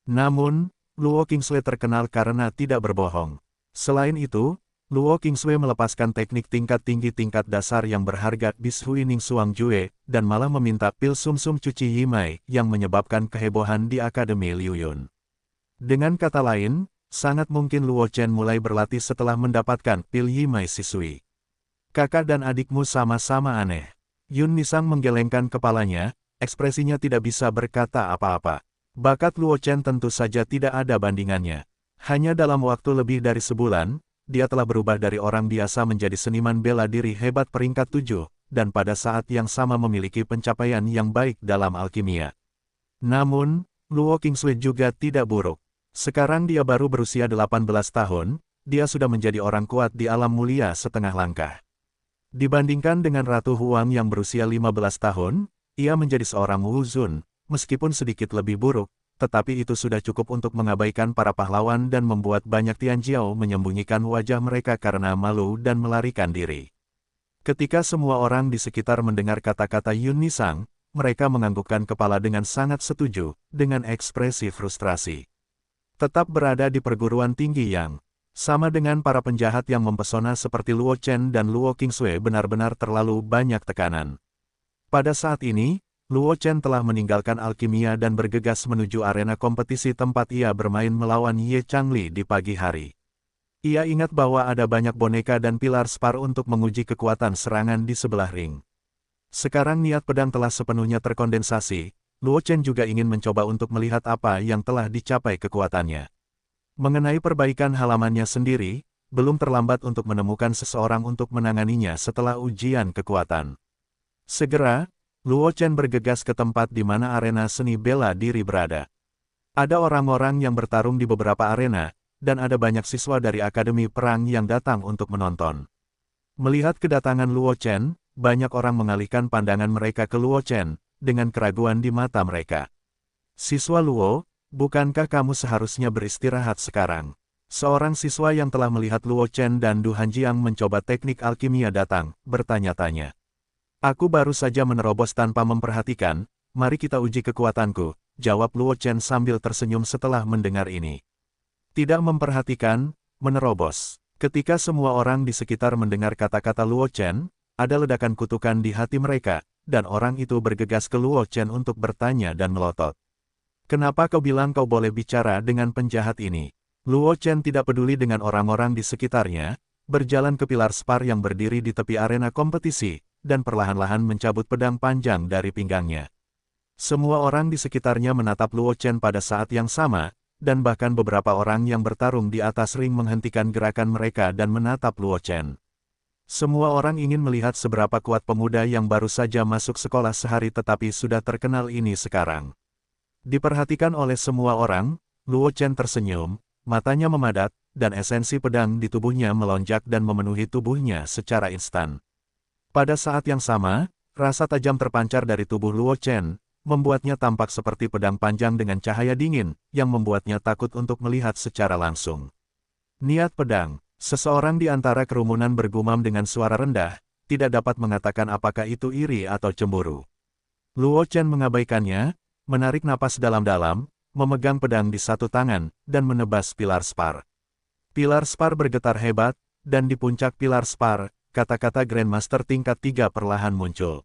Namun, Luo Qingsui terkenal karena tidak berbohong. Selain itu, Luo Qingsui melepaskan teknik tingkat tinggi tingkat dasar yang berharga Bishui Ning Suang Jue, dan malah meminta pil sumsum cuci Yimai yang menyebabkan kehebohan di Akademi Liu Yun. Dengan kata lain, sangat mungkin Luo Chen mulai berlatih setelah mendapatkan pil Yimai Sisui. Kakak dan adikmu sama-sama aneh. Yun Nisang menggelengkan kepalanya, ekspresinya tidak bisa berkata apa-apa. Bakat Luo Chen tentu saja tidak ada bandingannya. Hanya dalam waktu lebih dari sebulan, dia telah berubah dari orang biasa menjadi seniman bela diri hebat peringkat 7, dan pada saat yang sama memiliki pencapaian yang baik dalam alkimia. Namun, Luo Qingsui juga tidak buruk. Sekarang dia baru berusia 18 tahun, dia sudah menjadi orang kuat di alam mulia setengah langkah. Dibandingkan dengan Ratu Huang yang berusia 15 tahun, ia menjadi seorang Wu Zun. Meskipun sedikit lebih buruk, tetapi itu sudah cukup untuk mengabaikan para pahlawan dan membuat banyak Tianjiao menyembunyikan wajah mereka karena malu dan melarikan diri. Ketika semua orang di sekitar mendengar kata-kata Yun Nisang, mereka menganggukkan kepala dengan sangat setuju, dengan ekspresi frustrasi. Tetap berada di perguruan tinggi yang sama dengan para penjahat yang mempesona seperti Luo Chen dan Luo Qingsui benar-benar terlalu banyak tekanan. Pada saat ini, Luo Chen telah meninggalkan alkimia dan bergegas menuju arena kompetisi tempat ia bermain melawan Ye Changli di pagi hari. Ia ingat bahwa ada banyak boneka dan pilar spar untuk menguji kekuatan serangan di sebelah ring. Sekarang niat pedang telah sepenuhnya terkondensasi, Luo Chen juga ingin mencoba untuk melihat apa yang telah dicapai kekuatannya. Mengenai perbaikan halamannya sendiri, belum terlambat untuk menemukan seseorang untuk menanganinya setelah ujian kekuatan. Segera, Luo Chen bergegas ke tempat di mana arena seni bela diri berada. Ada orang-orang yang bertarung di beberapa arena, dan ada banyak siswa dari Akademi Perang yang datang untuk menonton. Melihat kedatangan Luo Chen, banyak orang mengalihkan pandangan mereka ke Luo Chen, dengan keraguan di mata mereka. Siswa Luo, bukankah kamu seharusnya beristirahat sekarang? Seorang siswa yang telah melihat Luo Chen dan Du Hanjiang mencoba teknik alkimia datang, bertanya-tanya. Aku baru saja menerobos tanpa memperhatikan, mari kita uji kekuatanku, jawab Luo Chen sambil tersenyum setelah mendengar ini. Tidak memperhatikan, menerobos. Ketika semua orang di sekitar mendengar kata-kata Luo Chen, ada ledakan kutukan di hati mereka, dan orang itu bergegas ke Luo Chen untuk bertanya dan melotot. Kenapa kau bilang kau boleh bicara dengan penjahat ini? Luo Chen tidak peduli dengan orang-orang di sekitarnya, berjalan ke pilar spar yang berdiri di tepi arena kompetisi, dan perlahan-lahan mencabut pedang panjang dari pinggangnya. Semua orang di sekitarnya menatap Luo Chen pada saat yang sama, dan bahkan beberapa orang yang bertarung di atas ring menghentikan gerakan mereka dan menatap Luo Chen. Semua orang ingin melihat seberapa kuat pemuda yang baru saja masuk sekolah sehari tetapi sudah terkenal ini sekarang. Diperhatikan oleh semua orang, Luo Chen tersenyum, matanya memadat, dan esensi pedang di tubuhnya melonjak dan memenuhi tubuhnya secara instan. Pada saat yang sama, rasa tajam terpancar dari tubuh Luo Chen, membuatnya tampak seperti pedang panjang dengan cahaya dingin, yang membuatnya takut untuk melihat secara langsung. Niat pedang, seseorang di antara kerumunan bergumam dengan suara rendah, tidak dapat mengatakan apakah itu iri atau cemburu. Luo Chen mengabaikannya, menarik napas dalam-dalam, memegang pedang di satu tangan, dan menebas pilar spar. Pilar spar bergetar hebat, dan di puncak pilar spar, kata-kata Grandmaster tingkat 3 perlahan muncul.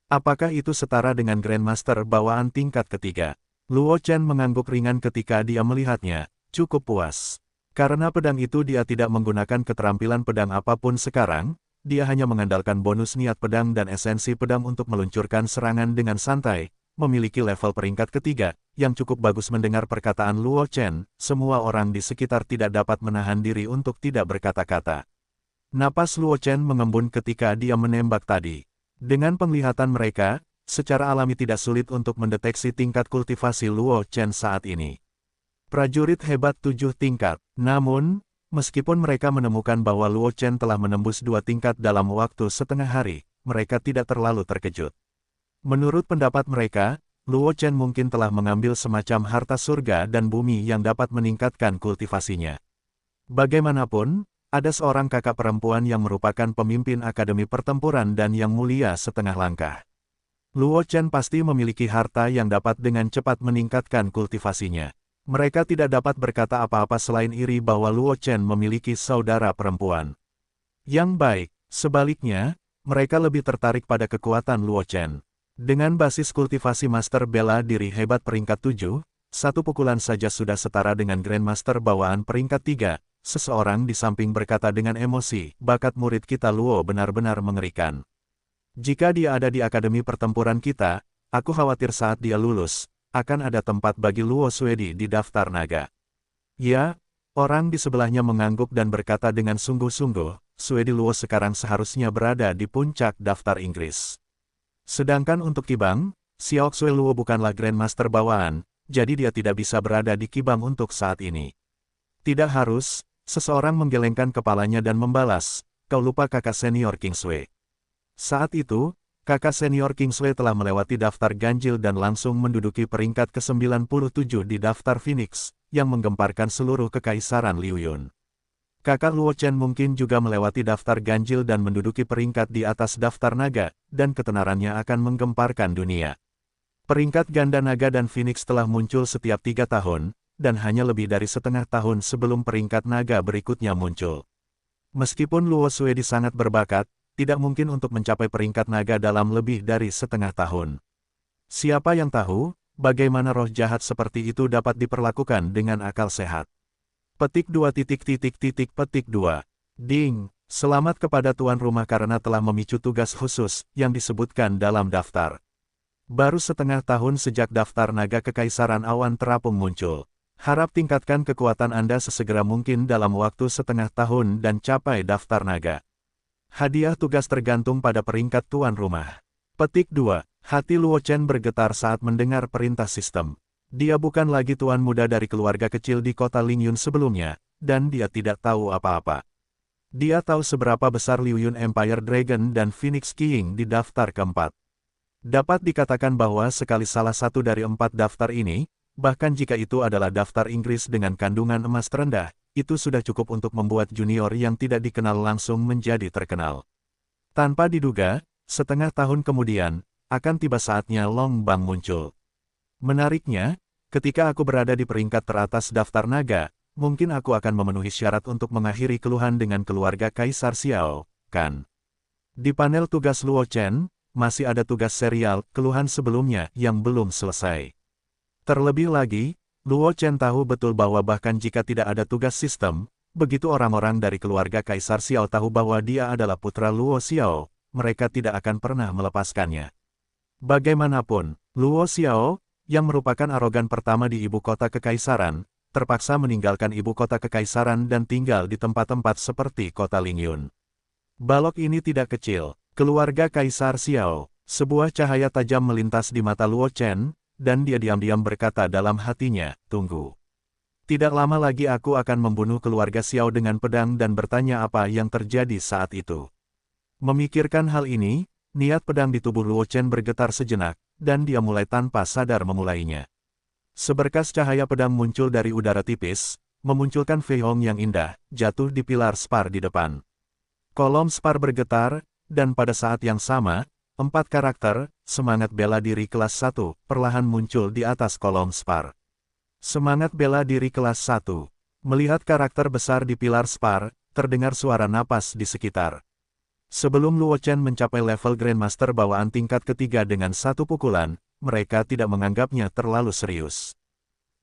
Apakah itu setara dengan Grandmaster bawaan tingkat ketiga? Luo Chen mengangguk ringan ketika dia melihatnya, cukup puas. Karena pedang itu dia tidak menggunakan keterampilan pedang apapun sekarang, dia hanya mengandalkan bonus niat pedang dan esensi pedang untuk meluncurkan serangan dengan santai, memiliki level peringkat ketiga, yang cukup bagus. Mendengar perkataan Luo Chen, semua orang di sekitar tidak dapat menahan diri untuk tidak berkata-kata. Napas Luo Chen mengembun ketika dia menembak tadi. Dengan penglihatan mereka, secara alami tidak sulit untuk mendeteksi tingkat kultivasi Luo Chen saat ini. Prajurit hebat 7 tingkat. Namun, meskipun mereka menemukan bahwa Luo Chen telah menembus 2 tingkat dalam waktu setengah hari, mereka tidak terlalu terkejut. Menurut pendapat mereka, Luo Chen mungkin telah mengambil semacam harta surga dan bumi yang dapat meningkatkan kultivasinya. Bagaimanapun, ada seorang kakak perempuan yang merupakan pemimpin Akademi Pertempuran dan yang mulia setengah langkah. Luo Chen pasti memiliki harta yang dapat dengan cepat meningkatkan kultivasinya. Mereka tidak dapat berkata apa-apa selain iri bahwa Luo Chen memiliki saudara perempuan. Yang baik, sebaliknya, mereka lebih tertarik pada kekuatan Luo Chen. Dengan basis kultivasi Master bela diri hebat peringkat 7, satu pukulan saja sudah setara dengan Grandmaster bawaan peringkat 3. Seseorang di samping berkata dengan emosi, bakat murid kita Luo benar-benar mengerikan. Jika dia ada di Akademi Pertempuran kita, aku khawatir saat dia lulus, akan ada tempat bagi Luo Suedi di daftar naga. Ya, orang di sebelahnya mengangguk dan berkata dengan sungguh-sungguh, Suedi Luo sekarang seharusnya berada di puncak daftar Inggris. Sedangkan untuk Kibang, Xiao Xue Luo bukanlah Grandmaster bawaan, jadi dia tidak bisa berada di Kibang untuk saat ini. Tidak harus. Seseorang menggelengkan kepalanya dan membalas, kau lupa kakak senior Kingsway. Saat itu, kakak senior Kingsway telah melewati daftar ganjil dan langsung menduduki peringkat ke-97 di daftar Phoenix, yang menggemparkan seluruh kekaisaran Liu Yun. Kakak Luo Chen mungkin juga melewati daftar ganjil dan menduduki peringkat di atas daftar naga, dan ketenarannya akan menggemparkan dunia. Peringkat ganda naga dan Phoenix telah muncul setiap 3 tahun, dan hanya lebih dari setengah tahun sebelum peringkat naga berikutnya muncul. Meskipun Luo Suedi sangat berbakat, tidak mungkin untuk mencapai peringkat naga dalam lebih dari setengah tahun. Siapa yang tahu, bagaimana roh jahat seperti itu dapat diperlakukan dengan akal sehat. Petik 2 Ding, Selamat kepada tuan rumah karena telah memicu tugas khusus yang disebutkan dalam daftar. Baru setengah tahun sejak daftar naga kekaisaran awan terapung muncul. Harap tingkatkan kekuatan Anda sesegera mungkin dalam waktu setengah tahun dan capai daftar naga. Hadiah tugas tergantung pada peringkat tuan rumah. Petik 2. Hati Luo Chen bergetar saat mendengar perintah sistem. Dia bukan lagi tuan muda dari keluarga kecil di kota Lingyun sebelumnya, dan dia tidak tahu apa-apa. Dia tahu seberapa besar Liuyun Empire Dragon dan Phoenix King di daftar keempat. Dapat dikatakan bahwa sekali salah satu dari 4 daftar ini, bahkan jika itu adalah daftar Inggris dengan kandungan emas terendah, itu sudah cukup untuk membuat junior yang tidak dikenal langsung menjadi terkenal. Tanpa diduga, setengah tahun kemudian, akan tiba saatnya Long Bang muncul. Menariknya, ketika aku berada di peringkat teratas daftar naga, mungkin aku akan memenuhi syarat untuk mengakhiri keluhan dengan keluarga Kaisar Xiao, kan? Di panel tugas Luo Chen, masih ada tugas serial keluhan sebelumnya yang belum selesai. Terlebih lagi, Luo Chen tahu betul bahwa bahkan jika tidak ada tugas sistem, begitu orang-orang dari keluarga Kaisar Xiao tahu bahwa dia adalah putra Luo Xiao, mereka tidak akan pernah melepaskannya. Bagaimanapun, Luo Xiao, yang merupakan arogan pertama di ibu kota kekaisaran, terpaksa meninggalkan ibu kota kekaisaran dan tinggal di tempat-tempat seperti kota Lingyun. Balok ini tidak kecil, keluarga Kaisar Xiao. Sebuah cahaya tajam melintas di mata Luo Chen, dan dia diam-diam berkata dalam hatinya, tunggu. Tidak lama lagi aku akan membunuh keluarga Xiao dengan pedang dan bertanya apa yang terjadi saat itu. Memikirkan hal ini, niat pedang di tubuh Luo Chen bergetar sejenak, dan dia mulai tanpa sadar memulainya. Seberkas cahaya pedang muncul dari udara tipis, memunculkan Fei Hong yang indah, jatuh di pilar spar di depan. Kolom spar bergetar, dan pada saat yang sama, 4 karakter, semangat bela diri kelas 1, perlahan muncul di atas kolom spar. Semangat bela diri kelas 1. Melihat karakter besar di pilar spar, terdengar suara napas di sekitar. Sebelum Luo Chen mencapai level Grandmaster bawaan tingkat ketiga dengan 1 pukulan, mereka tidak menganggapnya terlalu serius.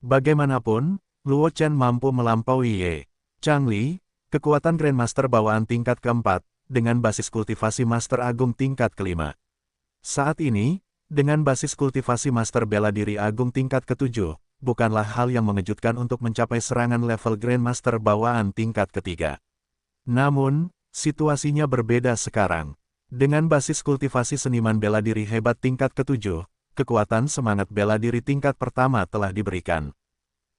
Bagaimanapun, Luo Chen mampu melampaui Ye Changli, kekuatan Grandmaster bawaan tingkat keempat, dengan basis kultivasi Master Agung tingkat kelima. Saat ini, dengan basis kultivasi Master Bela Diri Agung tingkat ketujuh, bukanlah hal yang mengejutkan untuk mencapai serangan level Grandmaster bawaan tingkat ketiga. Namun, situasinya berbeda sekarang. Dengan basis kultivasi seniman bela diri hebat tingkat ketujuh, kekuatan semangat bela diri tingkat pertama telah diberikan.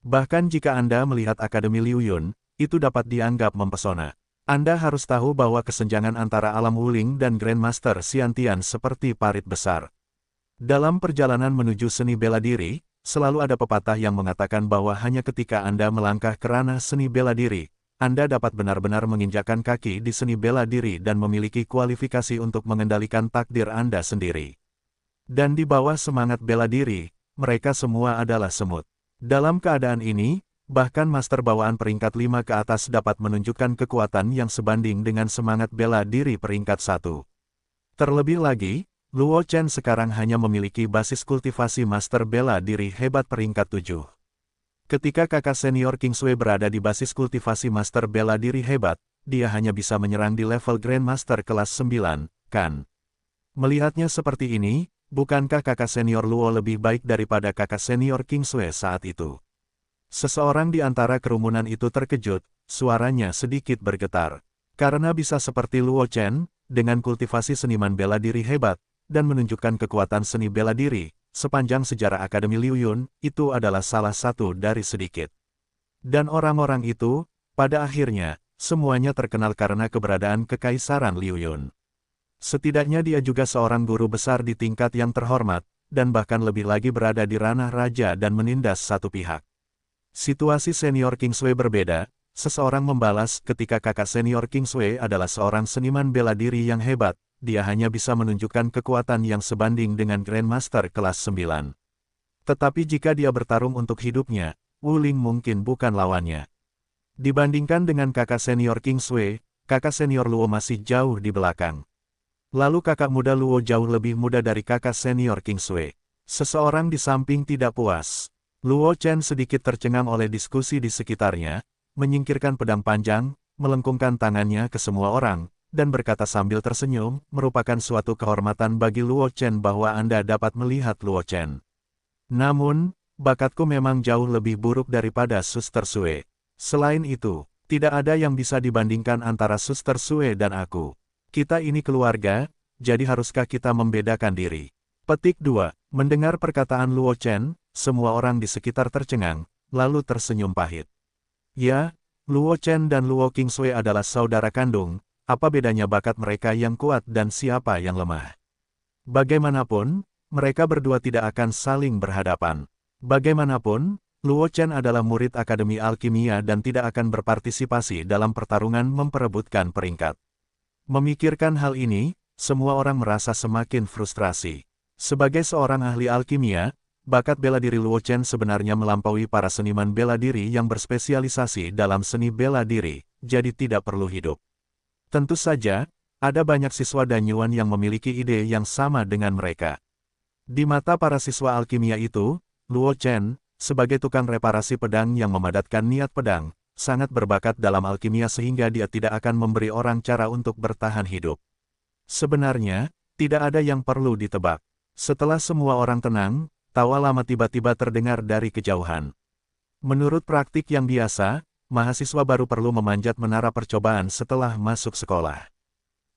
Bahkan jika Anda melihat Akademi Liu Yun, itu dapat dianggap mempesona. Anda harus tahu bahwa kesenjangan antara alam Wuling dan Grandmaster Xiantian seperti parit besar. Dalam perjalanan menuju seni bela diri, selalu ada pepatah yang mengatakan bahwa hanya ketika Anda melangkah ke ranah seni bela diri, Anda dapat benar-benar menginjakkan kaki di seni bela diri dan memiliki kualifikasi untuk mengendalikan takdir Anda sendiri. Dan di bawah semangat bela diri, mereka semua adalah semut. Dalam keadaan ini, bahkan master bawaan peringkat 5 ke atas dapat menunjukkan kekuatan yang sebanding dengan semangat bela diri peringkat 1. Terlebih lagi, Luo Chen sekarang hanya memiliki basis kultivasi master bela diri hebat peringkat 7. Ketika kakak senior Kingsway berada di basis kultivasi master bela diri hebat, dia hanya bisa menyerang di level Grandmaster kelas 9, kan? Melihatnya seperti ini, bukankah kakak senior Luo lebih baik daripada kakak senior Kingsway saat itu? Seseorang di antara kerumunan itu terkejut, suaranya sedikit bergetar. Karena bisa seperti Luo Chen, dengan kultivasi seniman bela diri hebat, dan menunjukkan kekuatan seni bela diri, sepanjang sejarah Akademi Liu Yun, itu adalah salah satu dari sedikit. Dan orang-orang itu, pada akhirnya, semuanya terkenal karena keberadaan Kekaisaran Liu Yun. Setidaknya dia juga seorang guru besar di tingkat yang terhormat, dan bahkan lebih lagi berada di ranah raja dan menindas satu pihak. Situasi senior Kingsway berbeda, seseorang membalas ketika kakak senior Kingsway adalah seorang seniman bela diri yang hebat, dia hanya bisa menunjukkan kekuatan yang sebanding dengan Grandmaster kelas 9. Tetapi jika dia bertarung untuk hidupnya, Wuling mungkin bukan lawannya. Dibandingkan dengan kakak senior Kingsway, kakak senior Luo masih jauh di belakang. Lalu kakak muda Luo jauh lebih muda dari kakak senior Kingsway. Seseorang di samping tidak puas. Luo Chen sedikit tercengang oleh diskusi di sekitarnya, menyingkirkan pedang panjang, melengkungkan tangannya ke semua orang, dan berkata sambil tersenyum, merupakan suatu kehormatan bagi Luo Chen bahwa Anda dapat melihat Luo Chen. Namun, bakatku memang jauh lebih buruk daripada Suster Sue. Selain itu, tidak ada yang bisa dibandingkan antara Suster Sue dan aku. Kita ini keluarga, jadi haruskah kita membedakan diri? Petik 2. Mendengar perkataan Luo Chen, semua orang di sekitar tercengang, lalu tersenyum pahit. Ya, Luo Chen dan Luo Qingsui adalah saudara kandung, apa bedanya bakat mereka yang kuat dan siapa yang lemah? Bagaimanapun, mereka berdua tidak akan saling berhadapan. Bagaimanapun, Luo Chen adalah murid Akademi Alkimia dan tidak akan berpartisipasi dalam pertarungan memperebutkan peringkat. Memikirkan hal ini, semua orang merasa semakin frustrasi. Sebagai seorang ahli alkimia, bakat bela diri Luo Chen sebenarnya melampaui para seniman bela diri yang berspesialisasi dalam seni bela diri, jadi tidak perlu hidup. Tentu saja, ada banyak siswa Danyuan yang memiliki ide yang sama dengan mereka. Di mata para siswa alkimia itu, Luo Chen, sebagai tukang reparasi pedang yang memadatkan niat pedang, sangat berbakat dalam alkimia sehingga dia tidak akan memberi orang cara untuk bertahan hidup. Sebenarnya, tidak ada yang perlu ditebak. Setelah semua orang tenang, tawa lama tiba-tiba terdengar dari kejauhan. Menurut praktik yang biasa, mahasiswa baru perlu memanjat menara percobaan setelah masuk sekolah.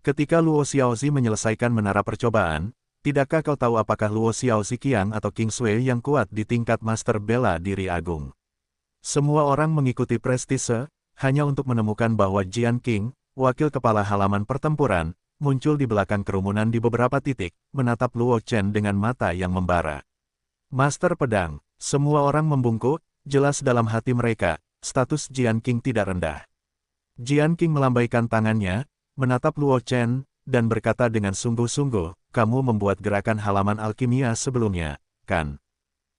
Ketika Luo Xiaozi menyelesaikan menara percobaan, tidakkah kau tahu apakah Luo Xiaozi Qiang atau Qingsui yang kuat di tingkat master bela diri agung? Semua orang mengikuti prestise, hanya untuk menemukan bahwa Jian Qing, wakil kepala halaman pertempuran, muncul di belakang kerumunan di beberapa titik, menatap Luo Chen dengan mata yang membara. Master pedang, semua orang membungkuk, jelas dalam hati mereka, status Jian Qing tidak rendah. Jian Qing melambaikan tangannya, menatap Luo Chen, dan berkata dengan sungguh-sungguh, kamu membuat gerakan halaman alkimia sebelumnya, kan?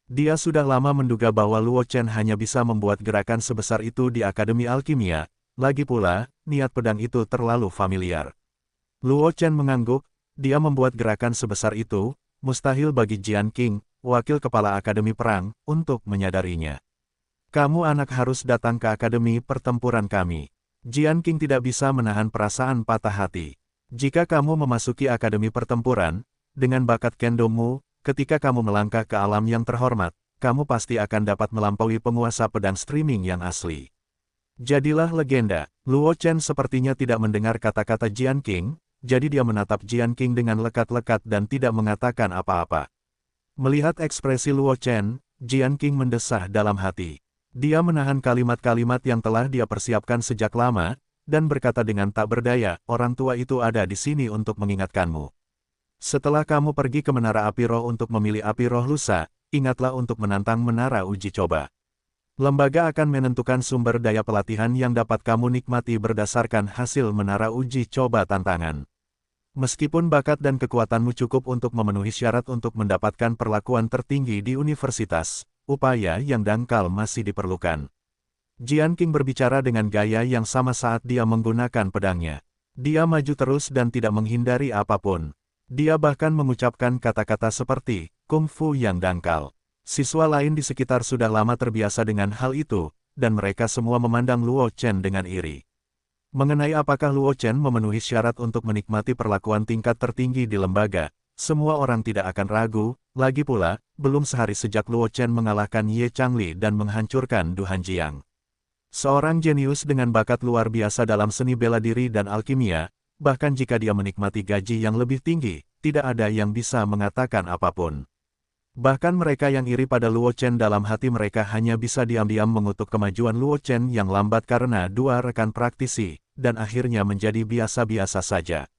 Dia sudah lama menduga bahwa Luo Chen hanya bisa membuat gerakan sebesar itu di Akademi Alkimia, lagi pula, niat pedang itu terlalu familiar. Luo Chen mengangguk, dia membuat gerakan sebesar itu, mustahil bagi Jian Qing, wakil kepala Akademi Perang, untuk menyadarinya. Kamu anak harus datang ke Akademi Pertempuran kami. Jian Qing tidak bisa menahan perasaan patah hati. Jika kamu memasuki Akademi Pertempuran, dengan bakat kendomu, ketika kamu melangkah ke alam yang terhormat, kamu pasti akan dapat melampaui penguasa pedang streaming yang asli. Jadilah legenda. Luo Chen sepertinya tidak mendengar kata-kata Jian Qing, jadi dia menatap Jian Qing dengan lekat-lekat dan tidak mengatakan apa-apa. Melihat ekspresi Luo Chen, Jian Qing mendesah dalam hati. Dia menahan kalimat-kalimat yang telah dia persiapkan sejak lama, dan berkata dengan tak berdaya, orang tua itu ada di sini untuk mengingatkanmu. Setelah kamu pergi ke Menara Api Roh untuk memilih Api Roh Lusa, ingatlah untuk menantang Menara Uji Coba. Lembaga akan menentukan sumber daya pelatihan yang dapat kamu nikmati berdasarkan hasil Menara Uji Coba tantangan. Meskipun bakat dan kekuatanmu cukup untuk memenuhi syarat untuk mendapatkan perlakuan tertinggi di universitas, upaya yang dangkal masih diperlukan. Jian Qing berbicara dengan gaya yang sama saat dia menggunakan pedangnya. Dia maju terus dan tidak menghindari apapun. Dia bahkan mengucapkan kata-kata seperti, kungfu yang dangkal. Siswa lain di sekitar sudah lama terbiasa dengan hal itu, dan mereka semua memandang Luo Chen dengan iri. Mengenai apakah Luo Chen memenuhi syarat untuk menikmati perlakuan tingkat tertinggi di lembaga, semua orang tidak akan ragu, lagi pula, belum sehari sejak Luo Chen mengalahkan Ye Changli dan menghancurkan Du Hanjiang. Seorang jenius dengan bakat luar biasa dalam seni bela diri dan alkimia, bahkan jika dia menikmati gaji yang lebih tinggi, tidak ada yang bisa mengatakan apapun. Bahkan mereka yang iri pada Luo Chen dalam hati mereka hanya bisa diam-diam mengutuk kemajuan Luo Chen yang lambat karena dua rekan praktisi, dan akhirnya menjadi biasa-biasa saja.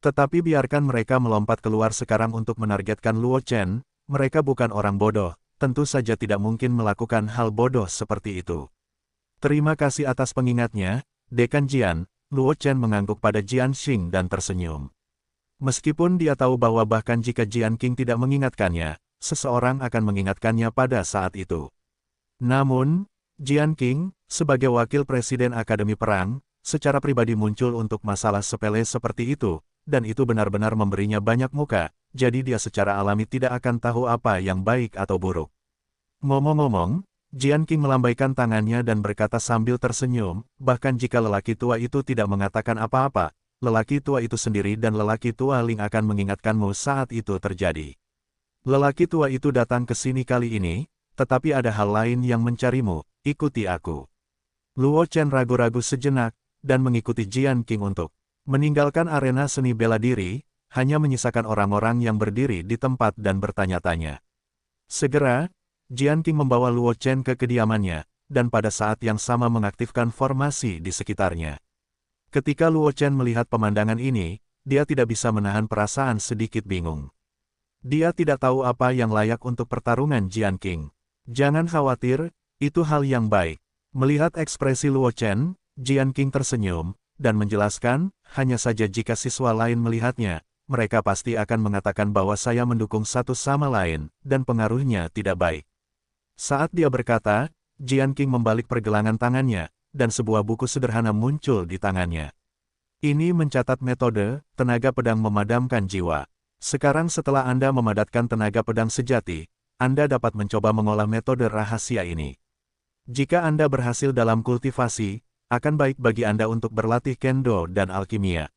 Tetapi biarkan mereka melompat keluar sekarang untuk menargetkan Luo Chen, mereka bukan orang bodoh, tentu saja tidak mungkin melakukan hal bodoh seperti itu. Terima kasih atas pengingatnya, Dekan Jian. Luo Chen mengangguk pada Jian Xing dan tersenyum. Meskipun dia tahu bahwa bahkan jika Jian Qing tidak mengingatkannya, seseorang akan mengingatkannya pada saat itu. Namun, Jian Qing, sebagai wakil presiden Akademi Perang, secara pribadi muncul untuk masalah sepele seperti itu, dan itu benar-benar memberinya banyak muka, jadi dia secara alami tidak akan tahu apa yang baik atau buruk. Ngomong-ngomong, Jian Qing melambaikan tangannya dan berkata sambil tersenyum, bahkan jika lelaki tua itu tidak mengatakan apa-apa, lelaki tua itu sendiri dan lelaki tua Ling akan mengingatkanmu saat itu terjadi. Lelaki tua itu datang ke sini kali ini, tetapi ada hal lain yang mencarimu, ikuti aku. Luo Chen ragu-ragu sejenak, dan mengikuti Jian Qing untuk meninggalkan arena seni bela diri, hanya menyisakan orang-orang yang berdiri di tempat dan bertanya-tanya. Segera, Jian Qing membawa Luo Chen ke kediamannya, dan pada saat yang sama mengaktifkan formasi di sekitarnya. Ketika Luo Chen melihat pemandangan ini, dia tidak bisa menahan perasaan sedikit bingung. Dia tidak tahu apa yang layak untuk pertarungan Jian Qing. Jangan khawatir, itu hal yang baik. Melihat ekspresi Luo Chen, Jian Qing tersenyum, dan menjelaskan, hanya saja jika siswa lain melihatnya, mereka pasti akan mengatakan bahwa saya mendukung satu sama lain, dan pengaruhnya tidak baik. Saat dia berkata, Jian Qing membalik pergelangan tangannya, dan sebuah buku sederhana muncul di tangannya. Ini mencatat metode, tenaga pedang memadamkan jiwa. Sekarang setelah Anda memadatkan tenaga pedang sejati, Anda dapat mencoba mengolah metode rahasia ini. Jika Anda berhasil dalam kultivasi, akan baik bagi Anda untuk berlatih kendo dan alkimia.